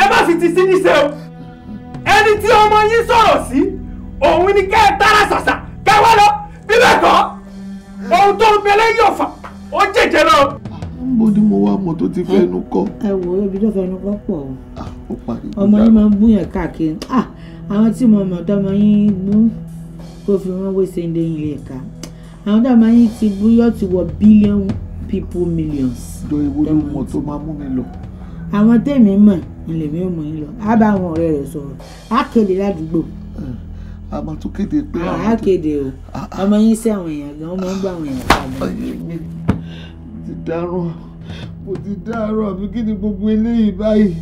ẹ má fi ti sí ní ṣe o. Ẹni tí ọmọ yín sọ̀rọ̀ sí òun ni kẹ́ ẹ tára ṣàṣà kẹ́ wá lọ bí bẹ́ẹ̀ kọ́ ohun tó ń bẹ lẹ́yìn ọ̀fà ó jẹjẹ lọ. Mo ní mo wá mọ̀ tó ti fẹnu kọ́. Ẹ wo ibi tó fẹnu kọ́ pọ̀ o. Ọmọ yín máa ń búyàn káàkiri. Àwọn tí mo mọ̀ tọmọ yín bú kó fi wọ́n wé sẹ́ńdé yín lè ka. Àwọn tọmọ yín ti bú yóò ti wọ billion people millions. Jọ ìwo ló mọ̀ tó máa mú mi lọ. Àwọn tèmi mọ̀ ilẹ̀ mi ò mọ̀ yín lọ. Á bá àwọn ọ̀rẹ́ rẹ̀ sọ̀rọ̀. Á kéde ládùúgbò. A máa tún kéde pé á kéde o. Ọmọ yín sí àwọn èèyàn gan, ọmọ ń gbọ́ àwọn èèyàn kalẹ̀. Mo ti dáràn àbí kí ni gbogbo eléyìí báyìí?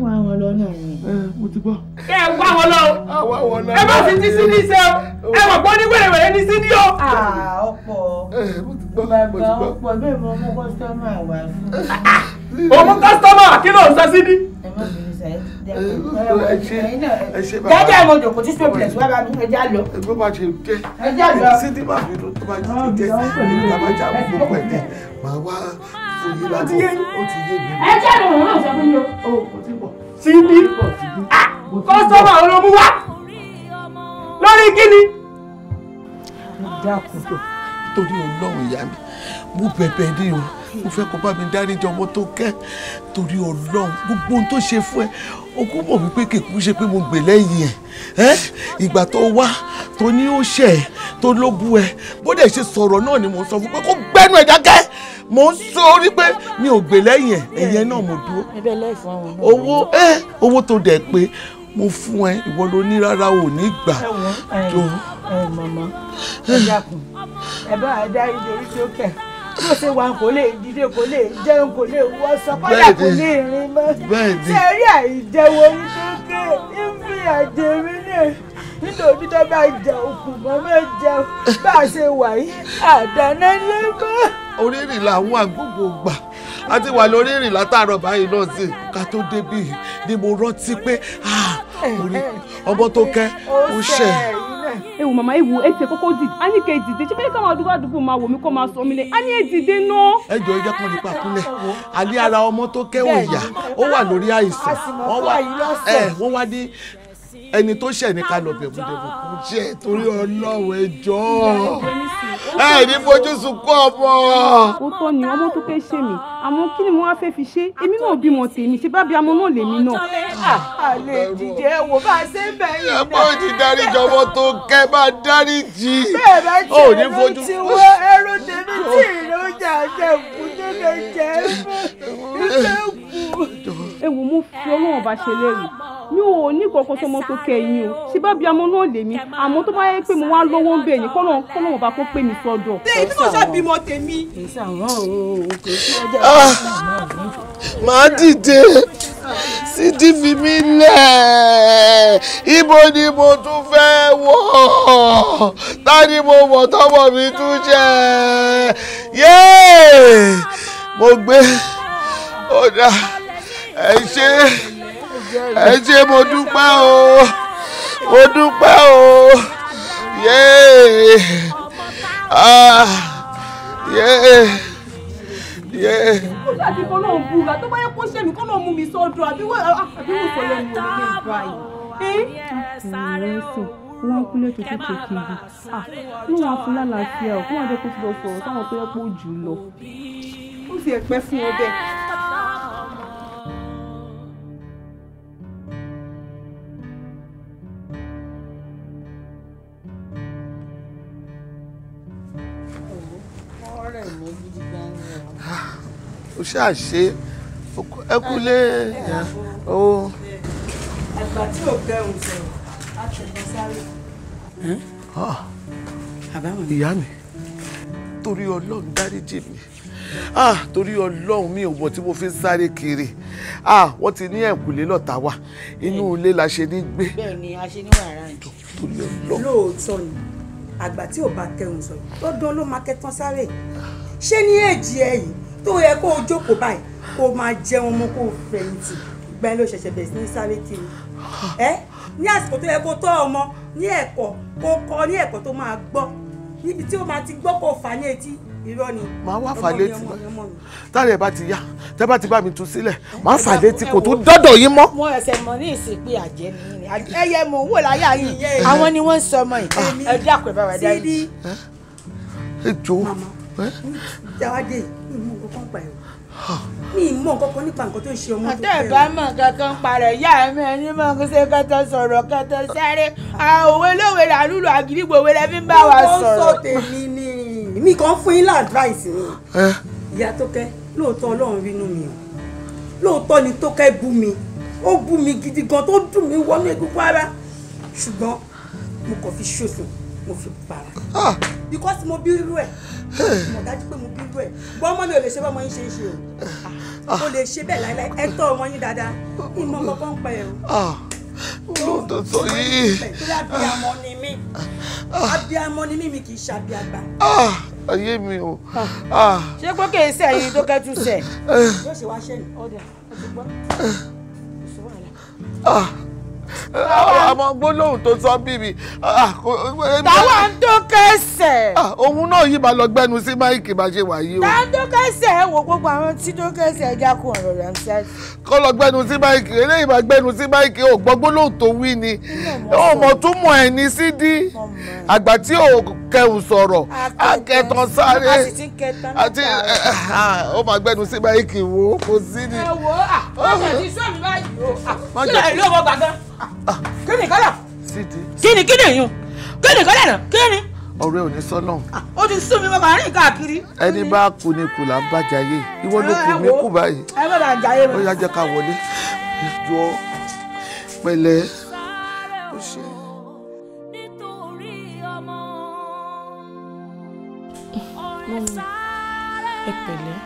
wá wọn lọ náà ni. mo ti gbọ́. kẹ́ ẹ wá wọn lọ. ẹ má fi ti sí ní iṣẹ́ o ẹ mọ̀ pé ó ní wẹ̀rẹ̀wẹ̀rẹ̀ ní sí ní o. ọ̀pọ̀ mo ti gbọ́. bàbá ọ̀pọ̀ bẹ́ẹ̀ mo mú kọ́sítọ́mà wá fún. òun kọ́sítọ́mà kí ló ń sọ sí ní. ẹ má bínú sáyé dájú àwọn òjòkó tí staples wá bá mi ẹja lọ. ẹgbẹ́ máa ṣe jẹ́ ẹja lọ. sídìí máa fi tó bá jẹ́ ìtàbájá gbogbo ẹ̀ máa wá fún yín láti ó ti yé mi. ẹja lọ òun náà sọ fún mi o. kò tí bọ̀. sídí kọ́sítọ́mà olómú wá lórí kíni. dákun tó torí Ọlọ́run ìyá mi mo bẹ̀bẹ̀ ní o mo fẹ́ kó bá mi dáríjì ọmọ tó kẹ́ torí Ọlọ́run gbogbo ohun tó ṣe fún ẹ o kò mọ̀ wípé kìkú ṣe pé mo gbè lẹ́yìn ẹ̀ ìgbà tó wá tó ní ó ṣẹ̀ ẹ́ tó ló bú ẹ bó dẹ̀ ṣe sọ̀rọ̀ náà ni mo sọ fún pé kó gbẹ́nu ẹ̀ dákẹ́ mo ń sọ orí pé mi ò gbè lẹ́yìn ẹ̀ ẹ̀yẹ náà mo dúró owó tó dẹ̀ pé mo fún ẹ ìwọ ló ní rárá ò ní gbà jọ. màmá ẹ dákun ẹ bá a dá ìdérí tó kẹ bó ṣe wà kò lè dìde kò lè jẹun kò lè wọṣọ kódà kò lè rìn mọ́ ṣe rí àìjẹwò orí tó kẹ ìfi àjẹmí náà nítorí tó bá jẹ òkú mọ́ jẹun bá a ṣe wà yìí àdáná lẹ́kọ̀ọ́. orí làwọn àgbègbè gbà a ti wà lórí ìrìn látàárọ̀ báyìí náà sí ká tó débì ni mo rántí pé ọmọ tó kẹ́ ó ṣẹ̀. ewu mama ewu ete kókó dìde a ní kẹ́ dìde ṣé fẹ́ káwọn àdúgbò máa wò mí kó máa sọ mí lé a ní èdìdé náà. ẹ jọ ẹ jẹ́ kán nípa kúnlẹ̀ àlẹ́ ara ọmọ tó kẹ́ ò yá ó wà lórí àìsàn wọ́n wá ní ẹni tó ṣẹ̀ ní ká lọ bẹ̀bùdẹ̀bù kò jẹ́ torí Ọlọ́run ẹ jọ̀ọ́ ẹ ní fojú sunkún ọmọ. ó tọ́ ni ọmọ tó fẹ́ ṣe mí àmọ́ kí ni mo wá fẹ́ fi ṣe èmi náà bímọ tèmi ṣe bá bí amọ náà lèmi náà. àlè dìde wò bá a ṣe ń bẹ̀ yín náà. ẹ̀pọ̀ ti dáríjì ọmọ tó kẹ́ bá dáríjì. bẹ́ẹ̀ bá ṣe ẹ̀rọ ti wọ ẹrú tèmi tí ìlú jà jẹ́ kú tẹ́lẹ̀ jẹ́ ẹ wò mo fi Ọlọ́run bá ṣe lérí mi ò ní kọ̀ọ̀kan sọmọ tó kẹ́yìn o ṣe bá bí amọ náà lèmi àmọ́ tó bá yẹ pé mo wá lọ́wọ́ ń bẹ̀ ní kọ́lọ́run bá kó pè mí sọ́dọ̀. èyí tí mo ṣàbímọ tèmi. màá dìde sídí fi mí lẹ̀ ibo ni mo tún fẹ́ wọ̀ ta ni mo mọ̀ tọ́mọ mi tún jẹ́ yéé mo gbé ọ̀dà ẹ ṣé mo dúpẹ́ o yéé kó láti kọ́ náà búra tó bá yẹ kó ṣe mí kọ́ náà mú mi sọ́dọ̀ àbí wọ́n sọ lẹ́nu wọn ní báyìí. wọ́n kúlẹ̀ tó tètè kiri ní wọn fún lálàáfíà ò kí wọ́n jẹ́ kó ti lọ sọ̀rọ̀ sáwọn tó yẹ kó jù lọ ó sì ẹ̀ pẹ́ fún ọ bẹ́ẹ̀. o ṣáà ṣe ẹ kúlé o. àgbà tí ò kẹrùn sọ̀rọ̀ láti lọ sáré. ìyá mi torí Ọlọ́run dáríjì mi torí Ọlọ́run mi ò mọ̀ tí mo fi ń sáré kiri wọ́n ti ní ẹ̀kúlé lọ́tà wà inú ilé la ṣe ní gbé. bẹ́ẹ̀ ni a ṣe ní wàrà yìí. torí Ọlọ́run. lóòótọ́ ni àgbà tí ò bá kẹrùn sọ̀rọ̀ lọ́dún ló máa kẹtàn sáré ṣé ní èjì ẹ̀yìn tó yẹ kó o jókòó báyìí kó o máa jẹun mọ́ kó o fẹ̀yìntì gbẹ́ ló ṣẹ̀ṣẹ̀ bẹ̀rẹ̀ sí ní sáré kiri ní àsìkò tó yẹ kó tọ́ ọmọ ní ẹ̀kọ́ kó kọ́ ní ẹ̀kọ́ tó máa gbọ́ níbi tí ó máa ti gbọ́ kó fà ní etí irọ́ ni. màá wá fà létí táyà bá ti yá tẹ́ bá ti bá mi tú sílẹ̀ màá fà létí kò tó dọ́dọ̀ yín mọ́. mo ẹsẹ̀ mọ̀ ní ìsìnkú àjẹ́ ni ẹyẹ mò ń wò láyà yìí àwọn ni wọ́n ń sọ ọmọ yìí ẹ dákun ẹ bá wa dá yìí. ẹ jọ jáwádé ìmú nǹkan pa ẹ̀rọ mi ìmọ̀ nǹkan nípa nǹkan tó ń ṣe ọmọ tó fẹ́. àtẹ̀ bá mọ̀ kankan parẹ̀ ìyá mi ẹni mọ̀ kó ṣe kẹtọ sọ̀rọ̀ kẹtọ sáré òwe lówe làlúlù àgídìgbò òwe lẹ́bí ń bá wa sọ̀rọ̀. ó sọ tèmi ni mi kàn fún yín láàdváìsì ni ìyá Tókẹ́ lóòótọ́ Ọlọ́run rínú mi o lóòótọ́ ni Tókẹ́ bú mi ó bú mi gidi gan tó dùn mí wọnú egungun ara ṣùgbọ́n mo kàn fi ṣòfò mo fi para because mo bí irú ẹ̀ mo dájú pé mo bí irú ẹ̀ gbọ́ ọmọ mi ò lè ṣe bọ́mọ yín ṣe é ṣe o lè ṣe bẹ́ẹ̀ láíláí ẹ tọ́ ọmọ yín dáadáa ìmọ̀ kankan pẹ̀ o. ló tó sọ yìí. torí abiyamọ ni mí kì í ṣe abiyagba. ayé mi o. ṣé pé kì í ṣe ẹyin tó kẹ́tù sẹ̀ yóò ṣe wá ṣẹ́ni ọ̀dà ọ̀dùn gbọ́. àmọ́ gbólóhùn tó sọ bíbí. táwọn ń tó kẹsẹ̀. òun náà yìí máa lọ gbẹnu sí máìkì bá ṣe wà yìí o. táwọn tó kẹsẹ̀ wo gbogbo àwọn tí tó kẹsẹ̀ ẹja kún ọ̀rọ̀ rẹ̀ ń sẹ́. kọ́ lọ gbẹnu sí máìkì eléyìí máa gbẹnu sí máìkì ò gbọ́ gbólóhùn tó wí ni. ó mọ̀ tún mọ̀ ẹ̀ ní sídí. àgbà tí ò kẹhùn sọ̀rọ̀ akẹ́tàn sáré àti ó máa gbẹnu sí máìkì wo kò sí ni. ẹ wo ọ̀sẹ̀ tí sọ́ọ̀mù báyìí o sílẹ̀ ìlú ọmọ gbàgbọ́. kíni kọ́lá kíni èyàn kíni kọ́lá náà kíni. ọ̀rẹ́ ò ní sọ́nà. ó ti sún mi mo máa rìn káàkiri. ẹni bá kú ni kù là ń bá jayé ìwọ ló kù mí kù báyìí. ẹ bá bá jayé mi. ó yá jẹ́ ká wọlé jọ pẹ̀lẹ́. ẹ pẹ̀lẹ́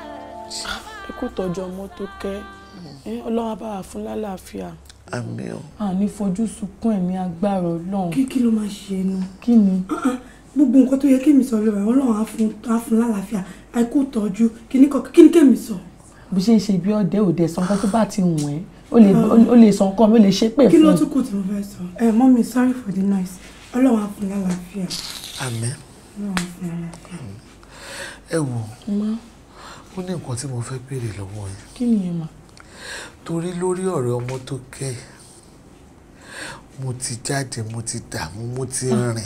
ẹ kú tọ́jú ọmọ tó kẹ́ ọlọ́run á bá wa fún lálàáfíà. àmín o. àní fojú sunkún ẹ̀ ní agbára ọlọ́run. kí ló máa ṣe ẹnu. kí ni. gbogbo nǹkan tó yẹ kí mi sọ lọ́wọ́ ọlọ́run á fún lálàáfíà àìkú tọ́jú kí ni kémi sọ. bó ṣe ń ṣe bí ọdẹ òde sọ nǹkan tó bá ti wùn ẹ́ ó lè sọ nǹkan mi ó lè ṣe pé fún. kí ló tún kù tí mo fẹ́ sọ. mọ́mí sorry for the noise ọlọ́run á fún lálàáfíà. àmín. ọlọ́run á fún lálàáfíà. ẹ wò ó ní nǹkan tí mo fẹ́ béèrè lọ́wọ́ yẹn. kí ni yẹn mà. torí lórí ọ̀rẹ́ ọmọ tó kẹ́ mo ti jáde mo ti dààmú mo ti rìn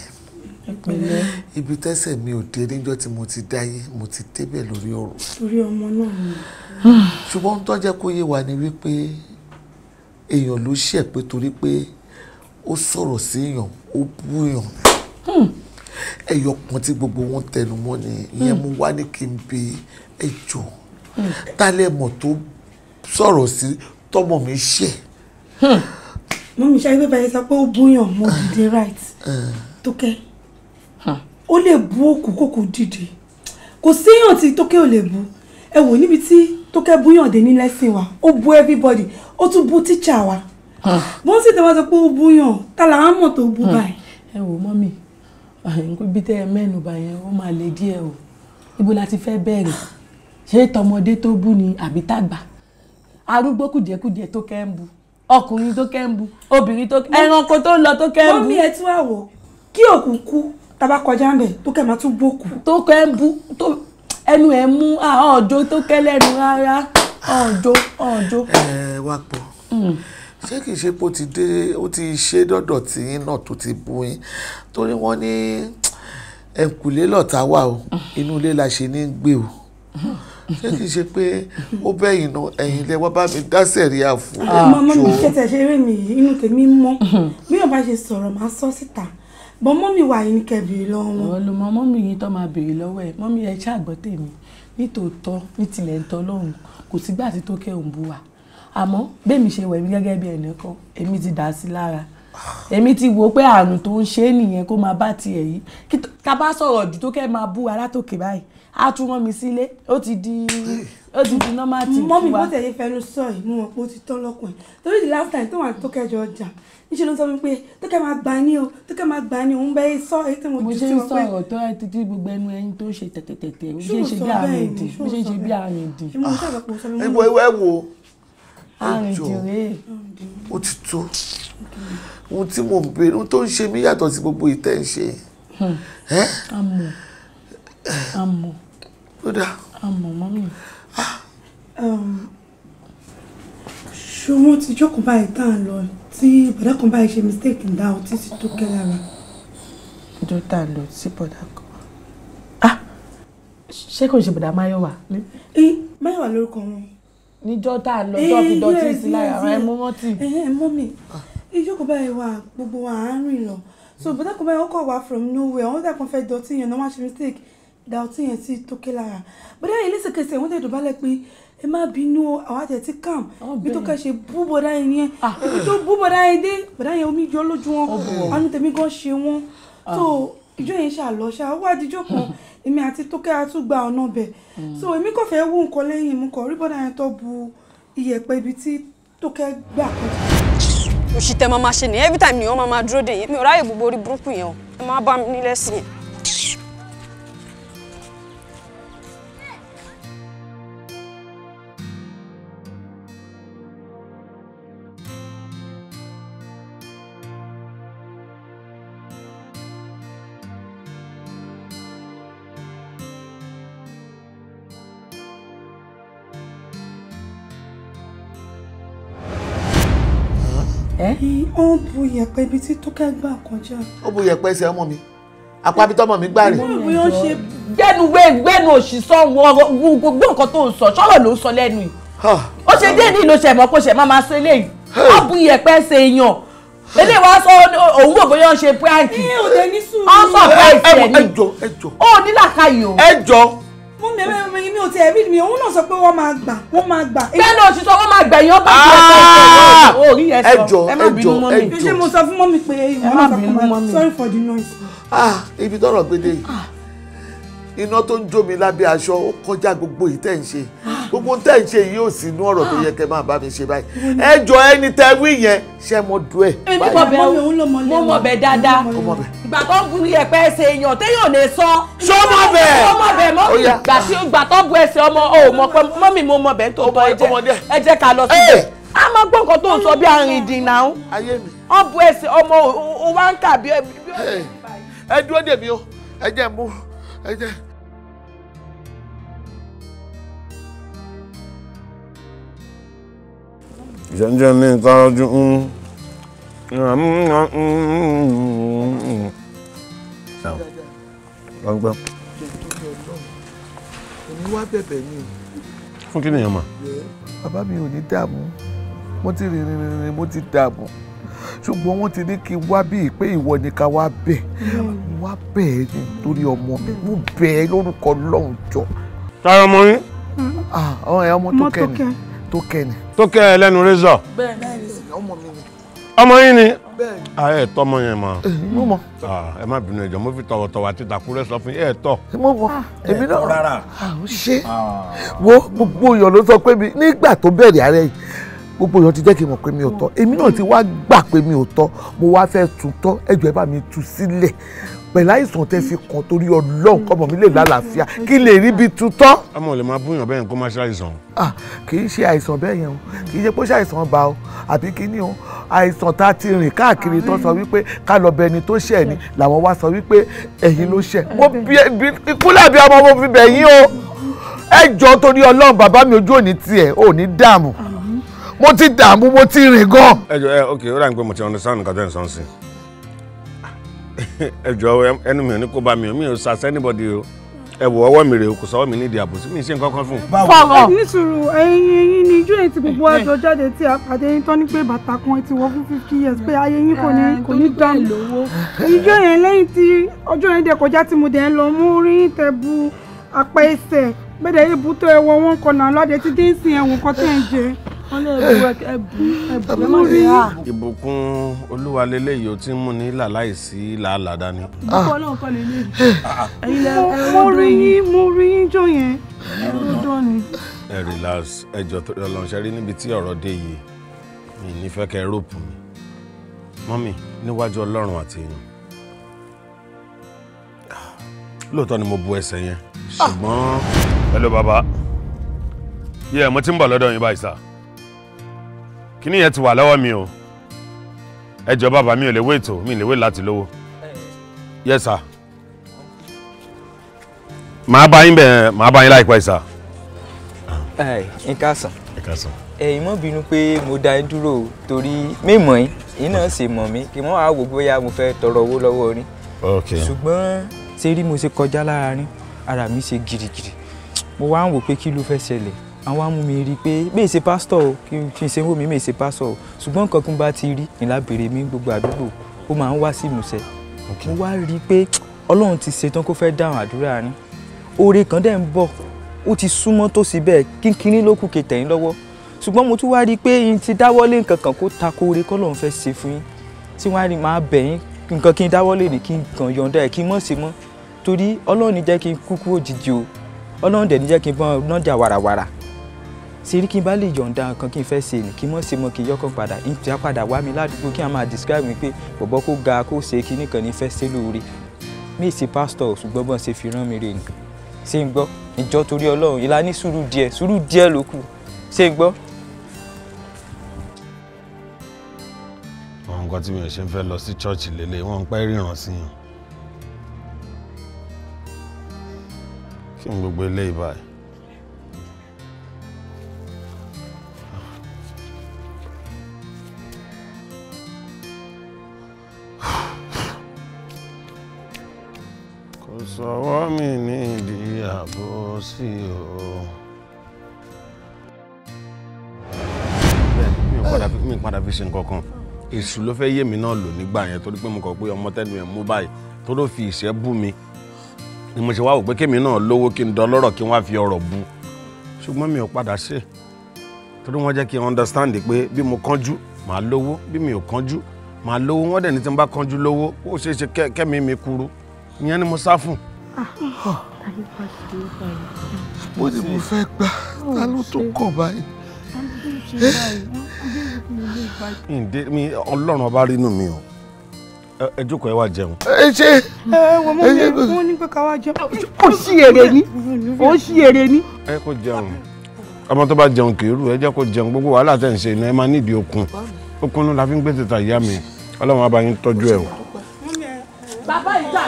ibi tẹ́sẹ̀ mi ò dé níjọ́ tí mo ti dáyé mo ti débẹ̀ lórí ọ̀rọ̀. torí ọmọ náà ni. ṣùgbọ́n tó jẹ́ kó yé wa ni wípé èèyàn ló ṣẹ̀ pé torí pé ó sọ̀rọ̀ sí èèyàn ó bú èèyàn ẹyọ kan tí gbogbo wọn tẹnu mọ́ ni ìyẹn mo wá ní kí n bi ẹjọ́ tálẹ̀mọ̀ tó sọ̀rọ̀ sí tọmọ mi ṣe. mọ́mí ṣáà ibẹ̀ báyìí sọ pé ó búyàn mo dìde right Tókẹ́ ó lè bú òkú kókò dìde kò síyàn tí Tókẹ́ ò lè bú ẹ wò níbi tí Tókẹ́ búyàn dé ní lẹ́sìn wa ó bú everybody ó tún bú tíṣà wa wọ́n sì tẹ́wọ́ sọ pé ó búyàn tá làwọn mọ̀ tó bú báyìí. ẹ wò mọ́mí ibi tẹ́ ẹ mẹ́nu bà yẹn ó máa le díẹ̀ o ibo la ti fẹ́ bẹ̀rẹ̀ ṣé tọmọdé tó bú ni àbí tàgbà arúgbó kùdìẹ̀kùdìẹ̀ tó kẹ́ ń bu ọkùnrin tó kẹ́ ń bu obìnrin tó ẹranko tó lọ tó kẹ́ ń bu. mọ́mí ẹ tún wà wò kí òkú kú tàbá kọjá ń bẹ̀ tó kẹ́ máa tún gbókù. tó kẹ́ ń bu ẹnu ẹ̀ mú ọ̀jọ́ tó kẹ́ lẹ́nu rárá ọ̀jọ́. wá pọ̀ ṣé kìí ṣe pé ó ti ṣe dọ́dọ̀ tí yín náà tó ti bú yín torí wọ́n ní ẹ̀kúlé lọ́tà wà o inú ilé la ṣe ní gbé o ṣé kìí ṣe pé ó bẹ́yìn náà ẹ̀yìn ilé wá bá mi dá sẹ̀ríà fún ọjọ́. mọ́mọ́ mi kẹsẹ̀ ṣe eré mi inú tèmi mọ́ bí wọ́n bá ṣe sọ̀rọ̀ máa sọ síta bọ́n mọ́mí wà yín ní kẹ́ béèrè lọ́wọ́ wọn. ọlọmọ mọ́mí yín tó máa béèrè lọ́wọ́ ẹ̀ mọ́mí ẹ ṣàgbọ́ tèmi nítòótọ́ ní tilẹ̀ ń tọ́ lọ́hùn kò sígbà tí Tókẹ́ òun bú wa àmọ́ bẹ́ẹ̀mi ṣe wẹ̀ mí gẹ́gẹ́ bí ẹnìkan èmi ti dà sí lára èmi ti wò pé àrùn tó ń ṣe é nìyẹn kó máa bá tiẹ̀ yìí ká bá sọ̀rọ̀ jù Tókẹ́ máa bú wa látòkè báyìí á tún rán mi sílé ó ti di normal tí wa. mọ́mí bó tẹ̀lé fẹnu sọ yìí mo mọ̀ pé ó ti tọ́ lọ́kùnrin torí the last time tó wà Tókẹ́ jọ ọjà níṣẹ́ ló sọ mi pé Tókẹ́ máa gbà ní o Tókẹ́ máa gbà ní òun bẹ́ẹ̀ sọ èyí tí mo jù sí wọn pé. mo ṣe ń sọ̀rọ̀ tó ẹ títí gbogbo ẹnu ẹyin tó ń ṣe tẹ̀tẹ̀tẹ̀ ó ṣe ń ṣe bí àrùn ìdì ó ṣe ń ṣe bí àrùn ìdì. ẹ wo àrìndìrè ó ti tó ohun tí mo ń béèrè ohun tó ń ṣe mí yàtọ̀ sí gbogbo ìtẹ́ ń ṣe. àmọ́ ó dáa. àmọ́ mọ́mí. ṣé wọ́n ti jókòó báyìí tá à ń lọ tí bọ̀dá kan báyìí ṣe mistake ń dá ọtí sí Tókẹ́ lára. ọjọ́ tá a lọ sí bọ̀dá kan. ṣé kò ṣe bọ̀dá Máyọ̀wá. Máyọ̀wá lórúkọ wọn. níjọ́ tá a lọ tó fi dọ̀tí sí lára ẹ mú rántí. mọ́mí ìjókòó báyìí wà gbogbo wa à ń rìn lọ so bọ̀dá kan báyìí wọ́n kọ̀ wá from nowhere wọ́n dà kan fẹ́ dọ̀tí yẹn náà wọ́n ṣe mistake dà ọtí yẹn sí Tókẹ́ lára bọ̀dá yẹn lẹ́sẹ̀kẹsẹ̀ wọ́n tẹ̀ dọ̀bálẹ̀ pé ẹ má bínú àwọn àti ẹ̀tí calm bí Tókẹ́ ṣe bú bọ̀dá yẹn yẹn ibi tó bú bọ̀dá yẹn dé bọ̀dá yẹn omi jọ lójú wọn àánú tèmi gan ṣe wọn so ìjọ yẹn ṣàlọ́ ṣá ó wá díjọ́ kan èmi àti Tókẹ́ á tún gba ọ̀nà bẹ̀ so èmi kò fẹ́ wú nǹkan lẹ́yìn mú kọ rí bọ́dà yẹn tó bu iyẹ̀pẹ̀ ibi tí Tókẹ́ gbà kọjá. òṣì tẹ máa ṣe ní every time ni wọ́n máa dúró dè yín mi ò ráyè gbogbo orí burúkú yẹn o ẹ máa bá mi nílẹ̀ sí yẹn. ó bu iyẹ̀pẹ̀ ibi tí Tókẹ́ gbà kọjá. ó bu iyẹ̀pẹ̀ ẹsẹ̀ ọmọ mi apá bí tọmọ mi gbá rè. gbẹ́nu òṣìṣọ́ gbogbo nǹkan tó ń sọ ṣọ́rọ̀ ló ń sọ lẹ́nu yìí ó ṣe dé ní ìlú ṣẹ̀mọ́ kó ṣẹ̀ máa sọ eléyìí ó bu iyẹ̀pẹ̀ ẹsẹ̀ èèyàn eléyìí wá sọ òun wò bóyá ó ń ṣe pranki ó ń sọ pé ẹsẹ̀ ni ó ní làkàyè o. mo mi ò tiẹ̀ rí mi òun náà sọ pé wọ́n máa gbà. gbẹ́nu òṣìṣọ́ wọ́n máa gbẹ̀yìn ó bá ti ẹsẹ̀ orí ẹ̀ sọ ẹ má bínú mọ́ mi. ṣé mo sọ fún mọ́mí pé ìwọ náà sọ fún mọ́mí sorry for the noise. ibi tọ́rọ̀ gbédè yìí iná tó ń jó mi lábẹ́ aṣọ ó kọjá gbogbo yìí tẹ́ ń ṣe gbogbo tẹ́ ń ṣe yìí ò sí inú ọ̀rọ̀ tó yẹ kẹ́ máa bá mi ṣe báyìí ẹ jọ ẹni tẹ́ wí yẹn ṣé mo dùn ẹ̀. mo mọ̀ bẹ́ẹ̀ dáadáa ìgbà tó ń bu iyẹ̀pẹ̀ ẹsẹ̀ èèyàn téèyàn lè sọ. ṣó mọ̀ bẹ́ẹ̀ ṣó mọ̀ bẹ́ẹ̀ mọ́mì ìgbà tó bu ẹsẹ̀ ọmọ ò mọ̀ pé mọ́mì mo mọ̀ bẹ́ẹ̀ tó tọ́ ẹ jẹ́ ká lọ síbẹ̀ a máa gbọ́ nǹkan tó ń sọ bí arìndìn náà wọ́n bu ẹsẹ̀ ọmọ ò wá ń kà bí ẹ dúró dè mí o ẹ jẹ́ mú ẹ jẹ́. jẹ́njẹ́ ní ìtọ́jú ọgbọ́n. èmi wá bẹ̀bẹ̀ ni. fún kí nìyẹn mà. bàbá mi ò ní dààmú mo ti rìn mo ti dààmú ṣùgbọ́n wọ́n ti ní kí n wá bíi pé ìwọ ni ká wá bẹ̀ wá bẹ̀ ẹ́ nítorí ọmọ mi mo bẹ̀ ẹ́ lórúkọ Ọlọ́run jọ. tára ọmọ yín. ọmọ Tókẹ́ ni. Tókẹ́ ẹlẹ́nu rézọ̀. bẹ́ẹ̀ni ọmọ mi ni. ọmọ yín ni. bẹ́ẹ̀ni. ẹ tọmọ yẹn mọ. mo mọ. ẹ má bínú ẹjọ mo fi tọwọ́tọwọ́ àti ìtàkùrẹ́ sọ fún ẹ tọ. mo mọ èmi náà rárá. ó ṣe wo gbogbo èèyàn ló sọ pé mi nígbà tó bẹ̀rẹ̀ ààrẹ yìí gbogbo èèyàn ti jẹ́ kí n mọ̀ pé mi ò tọ́ èmi náà ti wá gbà pé mi ò tọ́ mo wá fẹ́ tún tọ́ ẹjọ́ ẹ bá mi tú sílẹ̀ pẹ̀lú àìsàn tẹ́ fi kàn torí Ọlọ́run kọ́mọ mi lè lálàáfíà kí lè rí bí tutọ́. ọmọ ò lè máa búyàn bẹ́ẹ̀ kó má ṣe àìsàn. kì í ṣe àìsàn bẹ́ẹ̀ yẹn o kì í ṣe pé ó ṣe àìsàn bá o àbí kí ni o àìsàn tá a ti rìn káàkiri tó sọ wípé ká lọ bẹ ẹni tó ṣẹ̀ ni làwọn wá sọ wípé ẹ̀yin ló ṣẹ̀ mo ìkúlẹ̀ bí ọmọ mo fi bẹ̀ yín o ẹ jọ̀ọ́ torí Ọlọ́run bàbá mi ojú òní tiẹ̀ ò ní dààmú mo ti dààmú mo ti rìn gan. ẹ jọ ok ó dà ní pé mo ti understand nǹkan tó ń sọ sí ẹ jọ ẹnu mi ò ní kó bá mi ò sàṣẹ anybody o ẹ wọ ọwọ́ mi rè o kò sọ́wọ́ mi nídìí àbòsí mi ṣe nǹkan kan fún. fọwọ́ nísùrù ẹyin ni ijó yẹn ti gbogbo àjọ jáde tí a pàdé yín tán ní pé bàtà kan ti wọ fún 50 years pé ayé yín kò ní dànù ijó yẹn lẹ́yìn tí ọjọ́ yẹn dẹ̀ kọjá tí mo dẹ̀ ń lọ mú rí tẹ bu apá ẹsẹ̀ gbẹ̀dẹ̀ ibù tó ẹwọ wọn kọ̀nà lọ́dẹ tí dé ń sin ẹ̀wọ̀n kan tẹ̀ ń jẹ. ìbùkún Olúwa lélẹ́yìí ó ti ń mú ní là láìsí làálàá dání. mo rí yín jọ yẹn lọ́dọ̀ ni. ẹ relax ẹ jọ tó lọ ṣe rí níbi tí ọ̀rọ̀ dé yìí mi nífẹ̀ẹ́ kẹ́ rọ́ọ̀pù mi mọ́mì níwájú Ọlọ́run àti èèyàn lóòótọ́ ni mo bu ẹsẹ̀ yẹn ṣùgbọ́n hello bàbá yẹ mo ti ń bọ̀ lọ́dọ̀ yín báyìí sá kíní yẹn ti wà lọ́wọ́ mi o ẹ jọ̀ọ́ bàbá mi ò lè wait o mi lè wait láti lówó yes sir màá bá yín láìpẹ́ sá. ẹ káàsán ẹ̀yin má bínú pé mo dá yín dúró torí mímọ̀ yín náà ṣe mọ̀ mí kí wọ́n wá wò bóyá mo fẹ́ tọrọ owó lọ́wọ́ yín ṣùgbọ́n ṣe rí mo ṣe kọjá lára rí ara mi ṣe girigiri mo wá ń wò pé kí ló fẹ́ ṣẹlẹ̀ àwọn amú mi rí i pé mi ì ṣe pásítọ̀ o kí n ṣe wò mí mi ì ṣe pásítọ̀ o ṣùgbọ́n nǹkan kí n bá ti rí ìlà bèrè mi gbogbo àdúgbò ó máa ń wá sí ìmúṣẹ mo wá rí i pé Ọlọ́run ti ṣetán kó fẹ́ dáhùn àdúrà rí oore kan dẹ̀ ń bọ̀ ó ti súnmọ́ tó sì bẹ́ẹ̀ kínkínní ló kù kẹtẹ̀yìn lọ́wọ́ ṣùgbọ́n mo tún wá rí i pé yín ti dáwọ́lé nǹkan kan kó tako oore k'Ọlọ́run fẹ́ ṣe fún yín tí wọ́n á rí máa bẹ̀ yín nǹkan kí n dáwọ́lé ní kí n kàn yọ̀ǹda ẹ̀ kí n mọ̀ sí mọ́ torí Ọlọ́run ní jẹ́ kí n kúkú òjijì o Ọlọ́run dẹ̀ ní jẹ́ kí n bọ́n nájà wàràwàrà ṣe rí kí n bá lè yọ̀ǹda nǹkan kí n fẹ́ ṣe ní kí n mọ̀ sí mọ́ kí n yọkàn padà ìtì àpadà wá mi ládùúgbò kí n máa describe mi pé bọ̀bọ̀ kó ga kó ṣe kí nìkan ní fẹ́ ṣe lóore mi ì sí pásítọ̀ ṣùgbọ́n bọ́n ṣe fi rán mi rè ní ṣé ń gbọ́ ìjọ torí Ọlọ́run ìlànà sùúrù díẹ̀ ló kù ṣé ń gbọ́. àwọn nǹkan tí mi ò ṣe ń fẹ́ lọ sí ṣọ́ọ̀ṣì lélẹ̀ wọ́n ń pẹ́ ríran sí yàn kí n gbogbo eléyìí báyìí. kò sọ̀wọ́ mi nídìí àbò sí o. bẹ́ẹ̀ mi padà fi ṣe nǹkan kan èṣù ló fẹ́ yé mi náà lò nígbà yẹn torí pé mo kọ̀ pé ọmọ tẹ́nu ẹ̀ mú báyìí tó ló fi ìṣẹ́ bú mi ni mo ṣe wá wò pé kémi náà lówó kí n dọlọ́rọ̀ kí n wá fi ọ̀rọ̀ bú ṣùgbọ́n mi ò padà ṣe torí wọ́n jẹ́ kí n understand pé bí mo kánjú màá lówó bí mi ò kánjú màá lówó wọ́n dẹ̀ ní tí n bá kánjú lówó ó ṣeé ṣe kẹ́mi mi kúrú ìyẹn ni mo sá fún. mo ní mo fẹ́ gbà ta ló tó kọ̀ báyìí. mi Ọlọ́run ọba rínú mi o ẹ jókòó ẹ wá jẹun. ẹ ṣe wọ́n mọ̀ mi wọ́n ní pé ká wá jẹun ó ṣí èrè ní ó ṣí èrè ní. ẹ kó jẹun ọmọ tó bá jẹun kì í rú ẹ jẹ́ kó jẹun gbogbo wàhálà tẹ̀ ń ṣe iná ẹ máa nídìí okun okun ló la fi ń gbé tètè ìyá mi Ọlọ́run á bá yín tọ́jú ẹ o. bàbá ìjà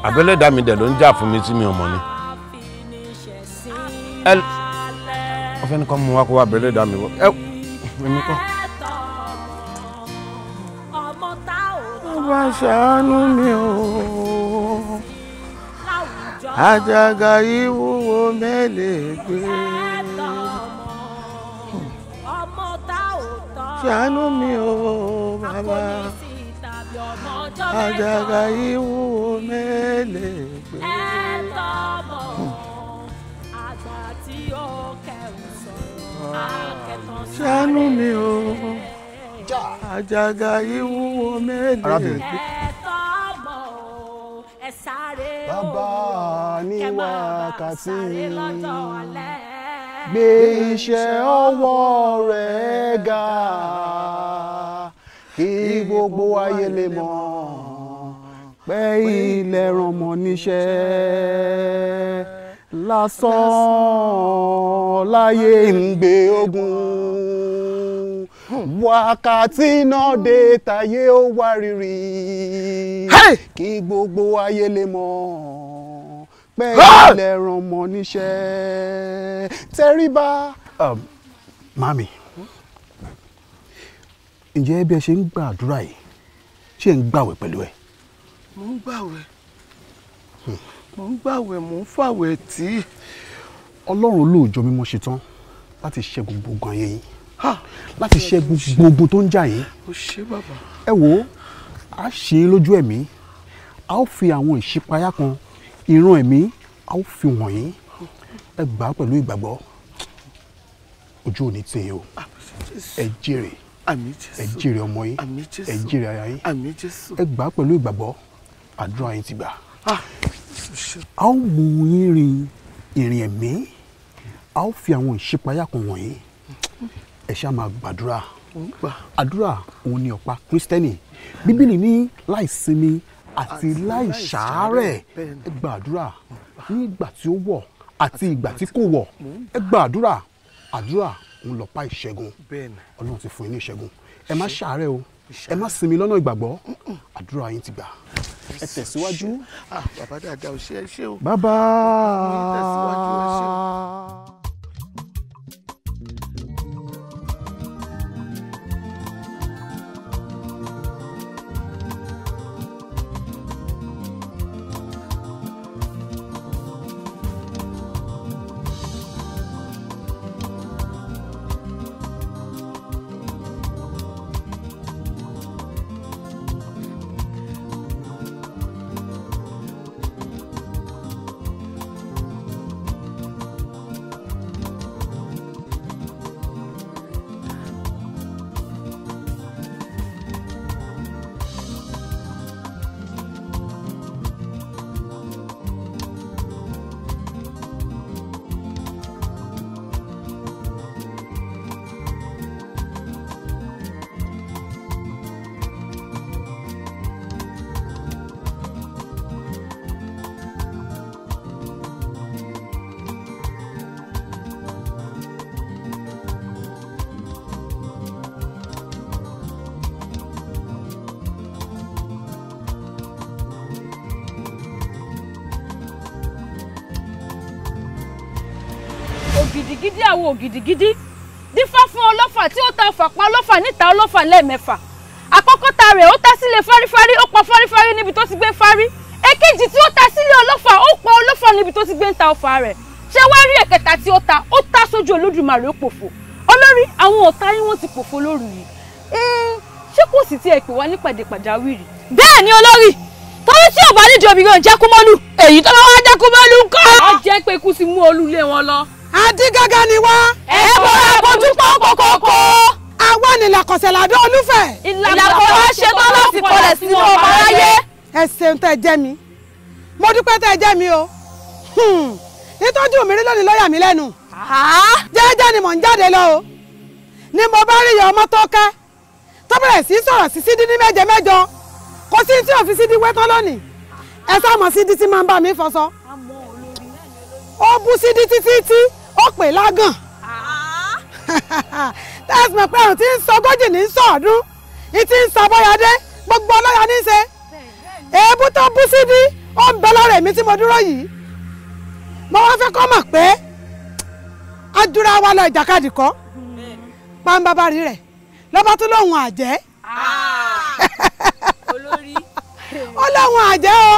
àbẹ́lẹ̀ dá mi dẹ̀ ló ń jà fún mi tí mi ò mọ̀ ni. wọ́n fẹ́ ní kọ́ mú wa kó wá àbẹ́lẹ̀ dá mi wọ́ ẹ̀mí kọ́. Bàbá ṣàánú mi o àjàgà yìí wúwo mẹ́lẹ̀ gbé ṣàánú mi o bàbá àjàgà yìí wúwo mẹ́lẹ̀ gbé. ṣàánú mi o àjàgà yìí wúwo mẹ́lẹ̀ gbé. Bàbá ní wákàtí gbé iṣẹ́ ọwọ́ rẹ̀ ga kí gbogbo ayé lè mọ̀ pé ilẹ̀ ràn mọ́ níṣẹ́ lásán láyé ń gbé ogun wákàtí náà dé tayé ó wá rírì kí gbogbo ayé lè mọ̀ pé ilẹ̀ ràn mọ́ níṣẹ́ tẹríba. Mami, ǹjẹ́ bí ẹ ṣe ń gbàdúrà yìí ṣé ń gbàwẹ̀ pẹ̀lú ẹ? Mo ń gbàwẹ̀ mo ń fàwẹ̀ tí. Ọlọ́run olóòjọ́ mímọ́ ṣetán láti ṣẹ́gun gbogbo ayé yín láti ṣẹ́gun gbogbo tó ń jà yín. Ó ṣé bàbá. Ẹ wò ó a ṣe é lójú ẹ̀mí a ó fi àwọn ìṣípayá kan ìran ẹ̀mí a ó fi wọ̀nyí ẹ gbà á pẹ̀lú ìgbàgbọ́ ojú ò ní tì yín o ẹ jèrè ẹ jèrè ọmọ yín ẹ jèrè aya yín ẹ gbà á pẹ̀lú ìgbàgbọ́ àdúrà yín ti gbà. A ó mú yín rin ìrìn ẹ̀mí a ó fi àwọn ìṣípayá kan wọ̀nyí ẹ ṣáà máa gbàdúrà àdúrà òun ni ọ̀pá Kristẹni Bíbélì ní láìsinmi àti láìṣàárẹ̀ ẹ gbàdúrà ní ìgbà tí ó wọ̀ àti ìgbà tí kò wọ̀ ẹ gbàdúrà àdúrà òun lọ̀pá ìṣẹ́gun Ọlọ́run ti fún yín ní ìṣẹ́gun ẹ má ṣàárẹ̀ o ẹ má sinmi lọ́nà ìgbàgbọ́ àdúrà yín ti gbà ẹ tẹ̀síwájú. Bàbá dáadáa ò ṣe é ṣe o. Bàbá. ògìdìgídí àwo ògìdìgídí dífá fún ọlọ́fà tí ó ta ọfà pa ọlọ́fà níta ọlọ́fà lẹ́ẹ̀mẹ́fà àkọ́kọ́ ta rẹ̀ ó ta sílé fárífárí ó pa fárífárí níbi tó ti gbé fárí èkejì tí ó ta sílé ọlọ́fà ó pa ọlọ́fà níbi tó ti gbé ń ta ọfà rẹ̀ ṣé wá rí ẹ̀kẹta tí ó ta sójú Olódùmarè ó pòfo olórí àwọn ọ̀tá yín wọ́n ti pòfo lóru yìí ṣé kò sì tiẹ̀ pè wá nípàdé pàjáwìrì. bẹ́ẹ̀ ni olórí torí tí ọba nídìí obìnrin ò jẹ́ kú mọ́lú èyí tó bá wá jẹ́ kú mọ́lú ńkọ́. a jẹ́ pé ikú ti mú olú lé wọn lọ. Adígágá ni wá. ẹ bọ́ra kojú pọ́nkọ́kọ́kọ́. àwa nílà kọ̀sẹ̀ládọ́ olúfẹ̀. ìlàkọ̀ wá ṣetán láti kọlẹ̀ sínú ọba aráyé. ẹ ṣeun tẹ́ jẹ́ mi mo dúpẹ́ tẹ́ jẹ́ mi o nítọ́jú mi rí lónìí lọ́yà mi lẹ́nu jẹ́jẹ́ ni mò ń jáde lọ o ni mo bá rí ìyá ọmọ tó kẹ́ tó bẹ̀rẹ̀ sí sọ̀rọ̀ sí sídí ní méje mẹ́jọ kò sí tí òfin sídí wé tán lónìí ẹ sáàmọ̀ sídí tí máa ń bá mi fọṣọ ó bú sídí títí ó pè lágàn tẹ́sí mọ̀ pé òun ti ń sọ ogójì ní sọ̀ọ́dún ìtì ń sọ bọ́yadé gbogbo ọlọ́yà ní í ṣe èébú tó bú sídí ó ń bẹ lọ́rọ̀ èmi tí mo dúró yìí mo wá fẹ́ kọ́ mọ̀ pé adúra wa lọ ìjàkadì kọ́ pàǹbàbàrí rẹ̀ lọ́ba tó lóhùn àjẹ́ ó lóhùn àjẹ́ o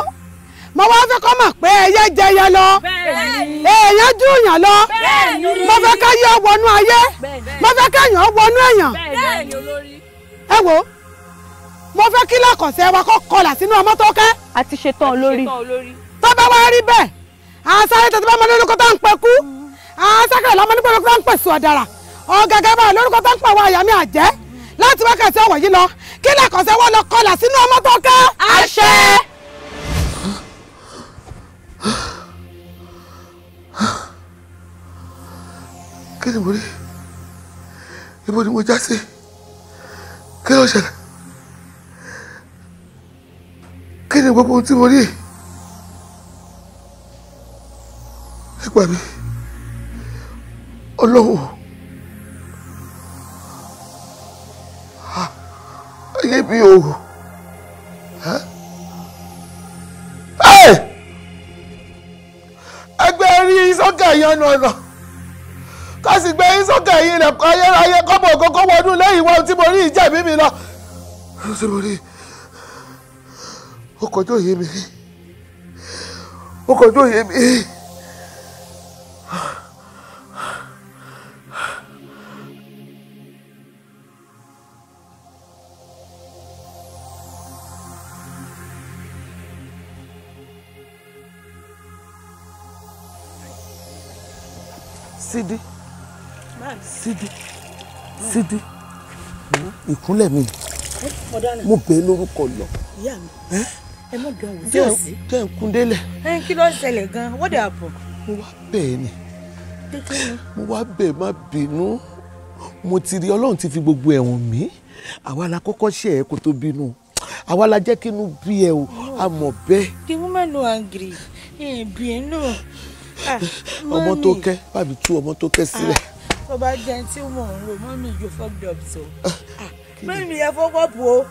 mo wá fẹ́ kọ́ mọ̀ pé ẹyẹ jẹyẹ lọ èèyàn júùyàn lọ mo fẹ́ ká yọ wọnú ayé mo fẹ́ káyàn wọnú èèyàn ẹ wo mo fẹ́ kí lákọ̀ọ́sẹ́ wa kọ́ kọlà sínú ọmọ tó kẹ́. a ti ṣetán olórí. tó bá wá rí bẹ́ẹ̀ àṣàrẹ́ tètè bá mọ lórúkọ tó ń pẹ́ kú àṣàkẹ́ lọ́mọ nípa lórúkọ tó ń pè sùn ọ̀dàrà ọ̀gẹ̀gẹ̀ bá lórúkọ tó ń pè wọ àyà mi àjẹ́ láti wákàtí ọ̀wọ̀ yìí lọ kí lákọ̀ọ́sẹ́ wa lọ kọlà sínú ọmọ tó kẹ́. àṣẹ. kí ni mo rí ibo ni mo já sí kí ló ṣẹlẹ̀ kí ni gbogbo ohun tí mo rí nípa mi ọlọ́run ayé mi ò ẹgbẹ́ rí sọ́kà yẹn ọ̀nà ká sì gbé sọ́kà yìí rẹ̀ kọ́ ayérayé kọ́bọ̀ kọ́kọ́ wọnú lẹ́yìn wọn tí mo rí ìjẹ̀bí mi lọ tí mo rí ó kọjú òye mi ó kọjú òye mi. Sidi Sidi ìkúnlẹ̀ mi mo bẹ̀ lórúkọ lọ. ìyá mi ẹ mọ̀ gan wò tí ò sí. jẹ́ nkún délẹ̀. kí ló ń ṣẹlẹ̀ gan what happened. mo wá bẹ́ẹ̀ ni mo wá bẹ́ẹ̀ má bínú mo ti rí ọlọ́run ti fi gbogbo ẹ̀wọ̀n mi àwa la kọ́kọ́ ṣe ẹ̀ kó tó bínú àwa la jẹ́ kínú bí ẹ o a mọ̀ bẹ́ẹ̀. the woman no angry bínú. ọmọ tó kẹ́ bàbí tú ọmọ tó kẹ́ sílẹ̀. tó bá jẹ́ tí mò ń rò mọ́mí you fucked up so. mọ́mí ẹ fọwọ́ bò ó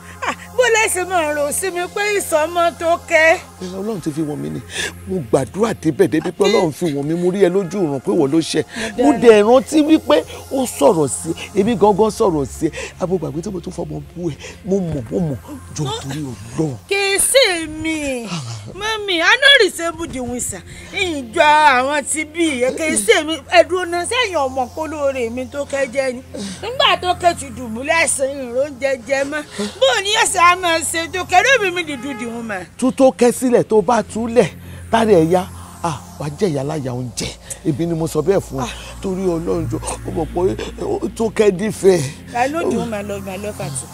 bó lẹ́sìn máa rò sí mi pé ìsọmọ tó kẹ́. ọlọ́run ti fi wọ̀n mi ni mo gbàdúrà débẹ̀ débi pé ọlọ́run fi wọ̀n mi mo rí ẹ lójú ìràn pé wọ́n ló ṣẹ̀ mo dẹ̀ rántí wípé ó sọ̀rọ̀ sí èmi gangan sọ̀rọ̀ sí abúgbàgbé tí mo tún fọmọ bú ẹ mo mọ̀ jọ torí ọlọ́run. kì í sí mi mọ́mí anọ́rìṣẹ́bù dìwìnsà ìjọ àwọn ti bí kì í sí mi ẹ̀dùn náà sẹ́yìn ọmọ kólóore mi tó kẹ́ jẹ́ ni nígbà tó kẹ́ ti dùbúlẹ̀ sẹ́yìn ló ń jẹjẹ mọ́ bó ní ẹ̀sẹ̀ á máa ṣe tó kẹ́rẹ́ mi dìdú dìhun mọ́. tú tó kẹ́ sílẹ̀ tó bá túlẹ̀ tárí ẹ̀ yá wàá jẹ́ ìyá láyà oúnjẹ ebi ni mo sọ bẹ́ẹ̀ fún ẹ torí ọlọ́run jọ ó mọ̀ pé tó kẹ́ dífẹ́. I know the woman love my love her too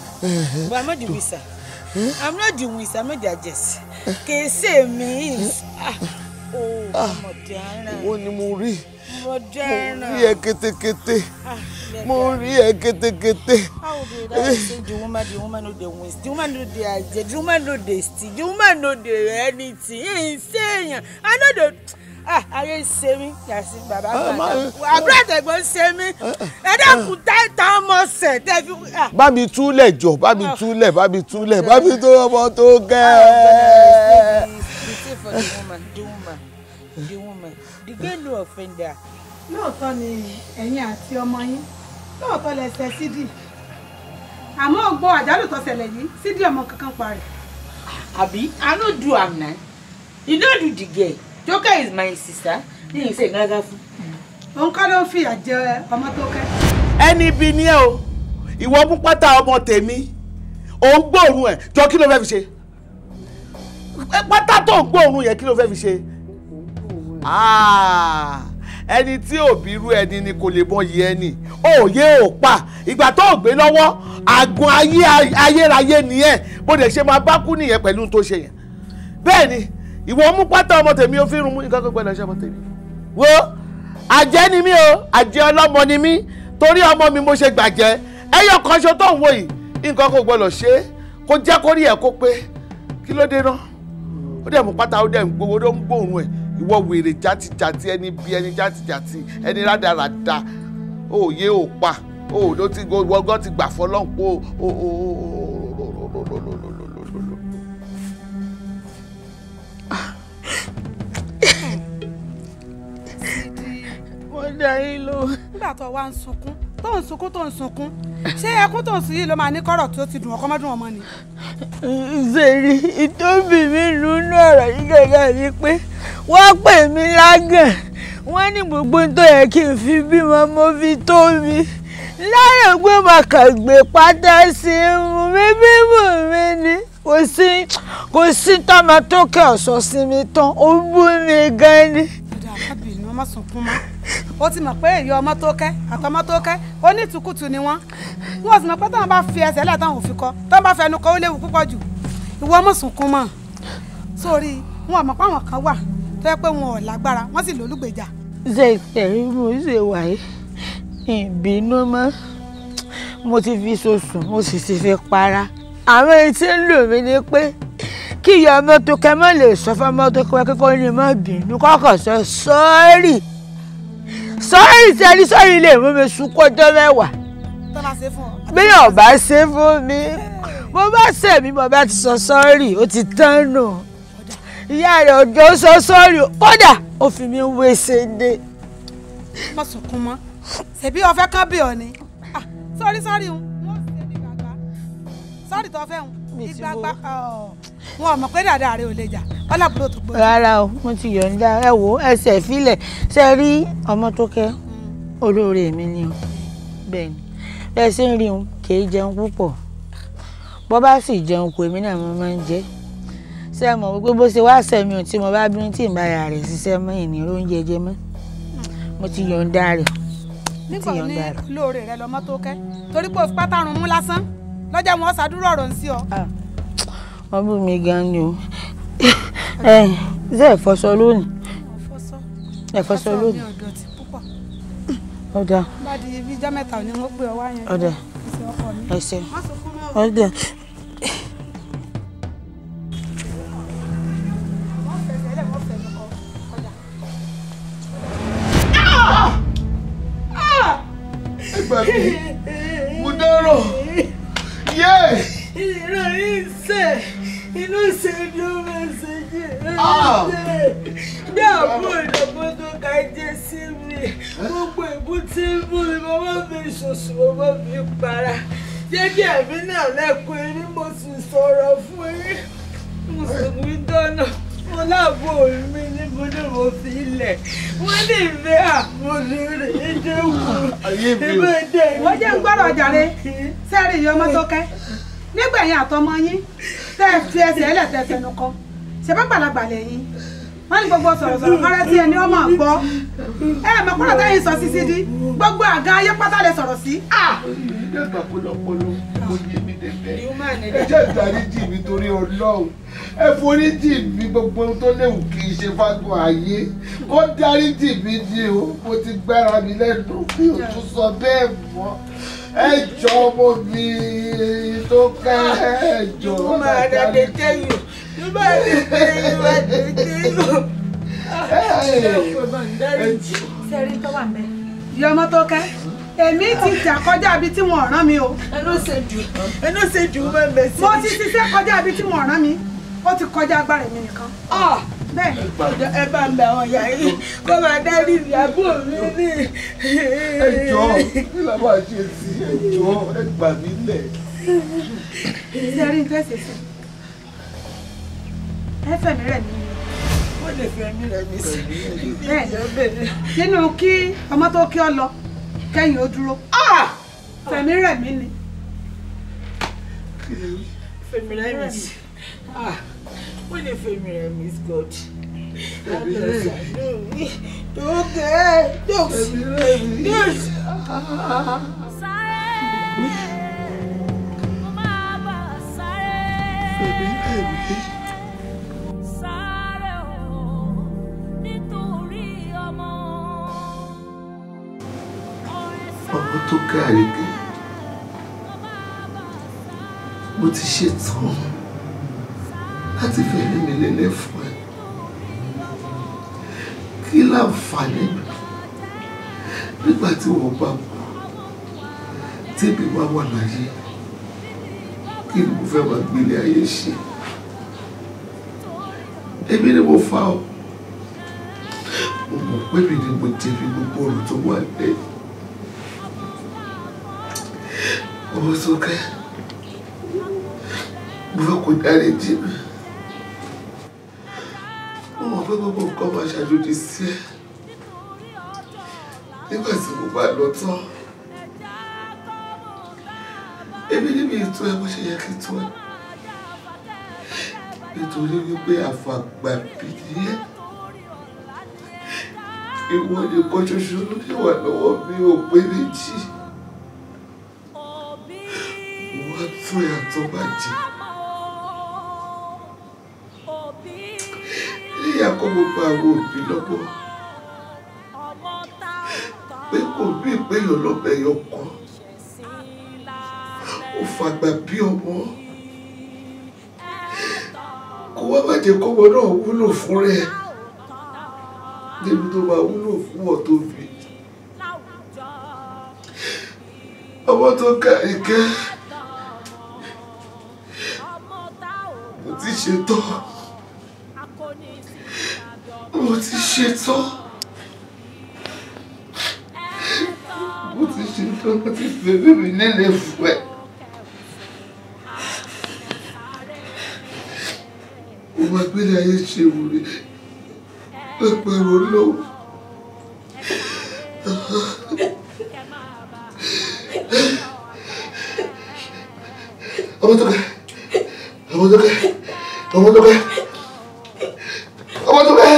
but I'm not the winner I'm not the winner I'm not the adjust kì í ṣe mi ọmọdé ara wọ́n ni mo rí mo rí ẹ kétékété mo rí ẹ kétékété. how do that say the woman no dey win the woman no dey ajẹ the woman no dey steal the woman no dey anything ẹ ṣe èèyàn I no dey ayé ń ṣe mí yàtí bàbá àbúrò àtẹ̀gbọ́n ń ṣe mí ẹ dákun tá ọmọ ṣẹ̀ tẹ́ fi. bá mi túlẹ̀ jọ bá mi túlẹ̀ bá mi túlẹ̀ bá mi tó ọmọ tó kẹ́ the woman the girl no offend her lóòótọ́ ni ẹ̀yin àti ọmọ yín lóòótọ́ lẹ ṣe sídì àmọ́ gbọ́ àjálù tó ṣẹlẹ̀ yìí sídì ọmọ kankan parí. Abi, I no do am na. You no do the girl. Joker is my sister. Ní ìṣe gaga fún. Òun kọ́ ló fi àjẹ ọmọ tó kẹ́. Ẹni bí ni ẹ o, ìwọ mú pátá ọmọ tèmi, òun gbóòórùn ẹ̀, jọ kí ló fẹ́ fi ṣe? Pátá tó ń gbóòórùn yẹn kí ló fẹ́ fi ṣe? Ẹni tí ò bírú ẹni ni kò lè mọyì ẹni, òye ò pa, ìgbà tó ò gbé lọ́wọ́, àgùn ayérayé nìyẹn, bó dẹ̀ ṣe máa bá kú nìyẹn pẹ̀lú tó ṣe yẹn. Bẹ́ẹ̀ ni, ìwọ mú pátá ọmọ tèmi ó fi rún mú nǹkan tó gbọ́dọ̀ ṣe ọmọ tèmi. Wo àjẹ́ ni mí o, àjẹ́ ọlọ́mọ ni mí, torí ọmọ mi mo ṣe gbàjẹ́, ẹyọ kan ṣo tó ń wò yìí, nǹkan kò gbọ́dọ̀ ṣe é, kó jẹ́ kó rí ẹ̀ kó pé, kí ló dé náà? Ó dẹ̀ mú pátá ó dẹ̀ ń gbowó ó ń gbóòórùn ẹ̀, ìwọ wèrè játijàti ẹni bí ẹni játijàti ẹni rádaràda, òye ò pa, ló ti gbọ́gán ti gbà fọlọ́n pé Wọ́n dá yín lọ. Nígbà tó wá ń sunkún tó ń sunkún ṣé ẹkún tó ń sùn yìí ló máa ní kọ́rọ̀ tó ti dùn ọkọ mọ́dún ọmọ ni. Zèrè ìtóbi mi lùnú ọ̀rọ̀ yìí gẹ́gẹ́ bíi pé wọ́n pè mí lágàn wọ́n ní gbogbo tó yẹ kí n fi bímọ mo fi tó mi lára gbé màkàgbé pátá sí mu mi bímọ mi ni kò sí tọ́mọ tó kẹ́ ọ̀sọ́ sí mi tán ó bú mi gan ni. Arábìnrin ọmọ sunkún mọ́ ó ti mọ̀ pé èyí ọmọ tó kẹ́ àtọmọ tó kẹ́ ó ní ìtukùtù ni wọ́n sì mọ̀ pé táwọn bá fi ẹsẹ̀ lẹ̀ táwọn ò fi kọ́ táwọn bá fẹnu kọ́ ó léwu púpọ̀ jù ìwọ ọmọ sunkún mọ́ sórí wọn mọ̀ pé àwọn kan wà tó yẹ pé wọn ò lágbára wọ́n sì lólùgbèjà. ṣe ìtẹ̀rí mo ṣe wà yìí ìbínú mọ́ mo ti fi sosùn mo sì ti fi para àwọn èyí tí ń lò mí ni pé kí ìyá ọmọ tó kẹ́ mọ́ lè sọ fún ọmọ tó kẹ́ kọ́kọ́ ní má bínú kọ́kọ́ sọ sọ́ọ̀rì tí ẹni sọ́ọ̀rì lè mú mi sunkún ọjọ́ mẹ́wàá bí yóò bá ṣe fún mi mo bá ṣe mí mo bá ti sọ sọ́ọ̀rì ó ti tán nù ìyá rẹ̀ ọjọ́ sọ sọ́ọ̀rì kódà ó fi mi wé ṣéde. má sunkún mọ́ ṣèbí ọ̀fẹ́ kan bí ọ ni sọ́ọ̀rì wọ́n ṣe ní gbàgbá sọ́ọ̀rì tó fẹ́ ìgbàgbá wọn ò mọ̀ pé dáadáa rẹ ò lè jà ọlọ́pàá tó gbọ́. rárá o mo ti yọ̀ǹda ẹ wò ẹsẹ̀ ìfilẹ̀ ṣe rí ọmọ tó kẹ́ olóore mi ni o bẹ́ẹ̀ ni bẹ́ẹ̀ sì ń rí òun kì í jẹun púpọ̀ bó bá sì jẹun kò èmi náà mo máa ń jẹ ṣe mọ̀ wípé bó ṣe wá sẹ́mi ò tí mo bá bínú tí ìbára rẹ̀ ṣiṣẹ́ mọ́ ìnira oúnjẹ jẹ mọ́ mo ti yọ̀ǹda rẹ̀. nígbà ní olóore rẹ lọmọ tó kẹ́ torí pé òfin pátárùn mú lásán lọ́jọ́ wọn ṣàdúrà ọ̀rọ̀ ń sí ọ. wọ́n bú mi gan ni o ṣé ẹ̀fọ́sọ lónìí ẹ̀fọ́sọ lónìí ọ̀dà bá di ibi ijọ́ mẹ́ta ò ní wọ́n pè ọ wá yẹn ọ̀dà ẹsẹ̀ ọ̀dà. ẹgbẹ́ mi mo dárò yé. ìrọ̀ yìí sẹ̀ inú ìṣẹ́jú mẹ́sẹ̀jì bí àbúrò ìdàgbọ́ tó ká jẹ́ sí mi gbogbo ìbú tí ń bú mi mo máa fi ṣoṣù mo máa fi para jẹ́ kí ẹ̀mí náà lẹ́kùn ẹni mo sì sọ̀rọ̀ fún yín mo sì wí dáná mo láàbò mi níbo ni mo fi ilẹ̀ wọ́n ní ìfẹ́ àmúlò rẹ̀ ẹjẹ́ wù wọ́n jẹ́ ń gbọ́dọ̀ jàre sẹ́ẹ̀rì ìyá ọmọ tó kẹ́ nígbẹ̀yìn àtọmọ yín tẹ́ ẹ fi ẹsẹ̀ ẹlẹ́tẹ̀ fẹnu kọ ṣe bá gbàlagbà lẹ́yìn wọ́n ní gbogbo sọ̀rọ̀sọ̀rọ̀ kọ́rẹ́ tí ẹni ọmọ gbọ́ mọ̀ kúrò tẹ́yìn sọ sí sídí gbogbo àga ayé pátá lè sọ̀rọ̀ sí. ìdẹ́gbà pọlọpọlọ mo yé mi débẹ̀ ẹ jẹ́ ìdáríjì mi torí Ọlọ́run ẹ foríjì mi gbogbo tó léwu kì í ṣe fágbọn ayé kó dáríjì mi ni o mo ti gbára mi lẹ́nu kí o tún sọ bẹ́ẹ̀ mọ́ ẹ jọ ọmọ mi tó kẹ́ ẹ jọ. You máa dàdé tẹ́yìn you máa dàdé tẹ́yìn. sẹ́rí tó wà mẹ́. ìyá ọmọ tó kẹ́ èmi ti jà kọjá ibi tí wọ́n rán mi o. ẹnu ṣe jù mẹ́mẹ́ sí. mo ti ṣiṣẹ́ kọjá ibi tí wọ́n rán mi ó ti kọjá agbára mi nìkan. bẹ́ẹ̀ ẹ bá ń bẹ àwọn ìyá yìí kó máa dárí ìyàbọ̀ mi ní. ẹ jọ̀ọ́ kí la máa ṣe sí ẹ jọ̀ọ́ ẹ gbà mí lẹ̀. sẹ́rí ń tẹ̀sí sí ẹ fẹ̀mí rẹ̀ mí ó lè fẹ̀mí rẹ̀ mí sí bẹ́ẹ̀ nínú kí ọmọ tó kí ọ lọ kẹ́yìn ó dúró fẹ̀mí rẹ̀ mí ni fẹ̀mí rẹ̀ mí sí ó lè fẹ̀mí rẹ̀ mí sí God. Ọmọ tó kárí gẹ́, mo ti ṣetán láti fẹ́rẹ́ mi lélẹ̀ fún ẹ. Kí láǹfààní nígbà tí wọ́n bá kú, tẹ́bí wá wà láyé, kí ni mo fẹ́ máa gbélé ayé ṣe? Èmi ni mo fà ọ́, mo mọ̀ pé mi ni mo jẹ̀bi gbogbo ọ̀rọ̀ tó wà lẹ́yìn. Ọmọ tó kẹ́, mo fẹ́ kó dárí jì mí. Mo mọ̀ pé gbogbo nǹkan máa ṣàjòjì sí ẹ. Nígbà tí mo bá lọ tán, èmi níbi ètò ẹ bó ṣe yẹ kí tó ẹ. Nítorí wípé àfàgbà bìí ẹ. Ìwọ nìkan ṣoṣo ló lè wà lọ́wọ́ mi ò pé méjì. Wọ́n tún yàtọ̀ bàjẹ́. Níyà kọ́ gbogbo àwọn òbí lọ́wọ́. Pé kò bí ìpéyàn lọ́bẹ̀ yọ kan. Ó fàgbà bí ọmọ. Kó wá má jẹ́ kọ́mọ náà wúlò fún rẹ̀. Níbi tó máa wúlò fún ọ tó bí. Ọmọ tó kárí kẹ́. Mo ti ṣetán. Mo ti ṣetán. Mo ti ṣetán láti fẹ́rẹ́ mi lélẹ̀ fún ẹ. Mo máa gbélé ayé ṣe wúre lẹ́pẹ̀rún lọ́wọ́. Ọmọ tó kẹ́, ọmọ tó kẹ́, ọmọ tó kẹ́, ọmọ tó kẹ́.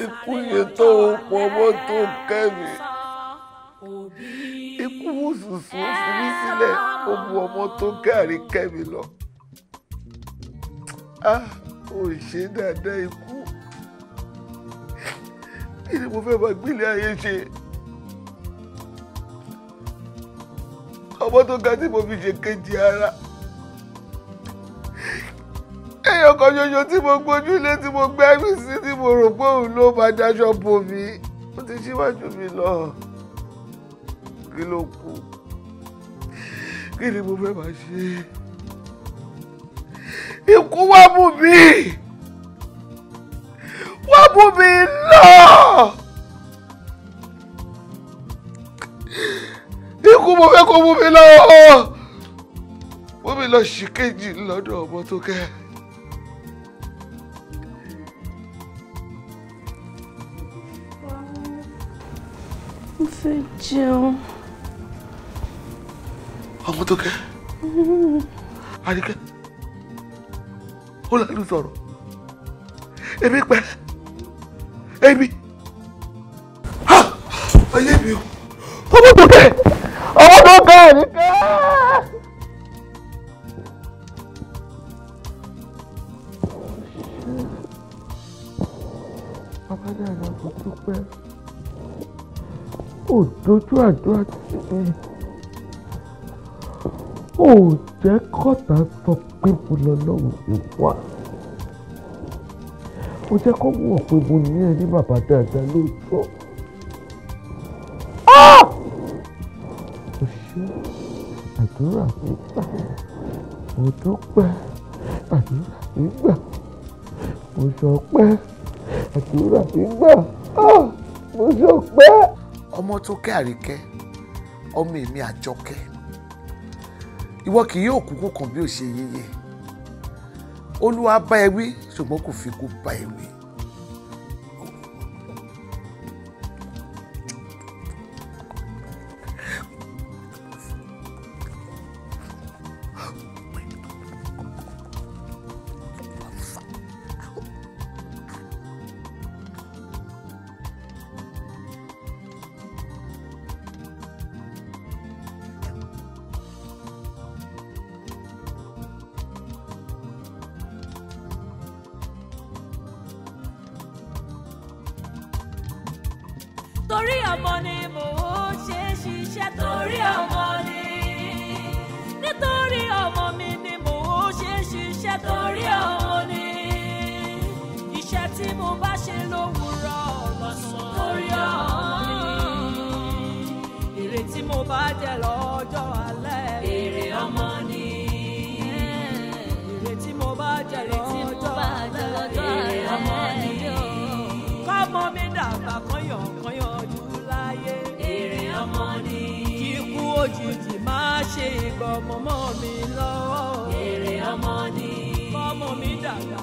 Ikú yẹn tó pọ̀ mọ́ tó kẹ́mi. Ikú wùsùsù fi mí sílẹ̀, ó bu ọmọ tó kárí kẹ́mi lọ. Ó ṣe dáadáa ikú. Kí ni mo fẹ́ máa gbélé ayé ṣe? Ọmọ tó ga tí mo fi ṣe kejì ara. Ẹyọ kan ṣoṣo tí mo gbójúlé tí mo gbẹ́rù sí tí mo rò pé òun ló máa daṣọ bò mí. Ó ti ṣíwájú mi lọ. Kí ló kù? Kí ni mo fẹ́ máa ṣe? Ikú wá mú mi! Wá mú mi lọ! Ikú mo fẹ́ kó mú mi lọ! Mú mi lọ ṣìkejì lọ́dọ̀ ọmọ tó kẹ́. Mo fẹ́ jẹun. Ọmọ tó kẹ́. Àríkẹ́. Ó lẹ́nu sọ̀rọ̀. Èmi pẹ́. Èmi. Ayé mi o. Ọmọ tó kẹ́. Ọmọ tó kẹ́ Àríkẹ́. dojú àdúrà tì mí. Ó jẹ́ kọ́tà sọ pé mo lọ lọ́wọ́ mi wá. Ó jẹ́ kó mọ̀ pé mo ní ẹ ní bàbá dáadáa lóòótọ́. Ó ṣe àdúrà mi gbà. Mo dúpẹ́ àdúrà mi gbà. Mo ṣọpẹ́ àdúrà mi gbà. Mo ṣọpẹ́. Ọmọ tó kẹ́ Àríkẹ́, ọmọ èmi Àjọkẹ́. Ìwọ kì yóò kúkú kan bí ó ṣe yeye. Olúwa bá ẹ wí ṣùgbọ́n kò fi kú bá ẹ wí. Torí ọmọ ni mò ń ṣe ṣiṣẹ́ torí ọmọ ni. Nítorí ọmọ mi ni mò ń ṣe ṣiṣẹ́ torí ọmọ ni. Iṣẹ́ tí mo bá ṣe lówùúrọ̀ lọ́sàn torí ọmọ ni. Èrè tí mo bá jẹ lọ́jọ́ alẹ́ èrè ọmọ ni. Èrè tí mo bá jẹ lọ́jọ́ alẹ́ èrè ọmọ ni. Kọ́mọ mi dàgbà kọ́yàn jù láyé èrè ọmọ ni. Kíkú òjijì máa ṣe ìgbọ̀mọ̀mọ́ mi lọ́wọ́ èrè ọmọ ni. Kọ́mọ mi dàgbà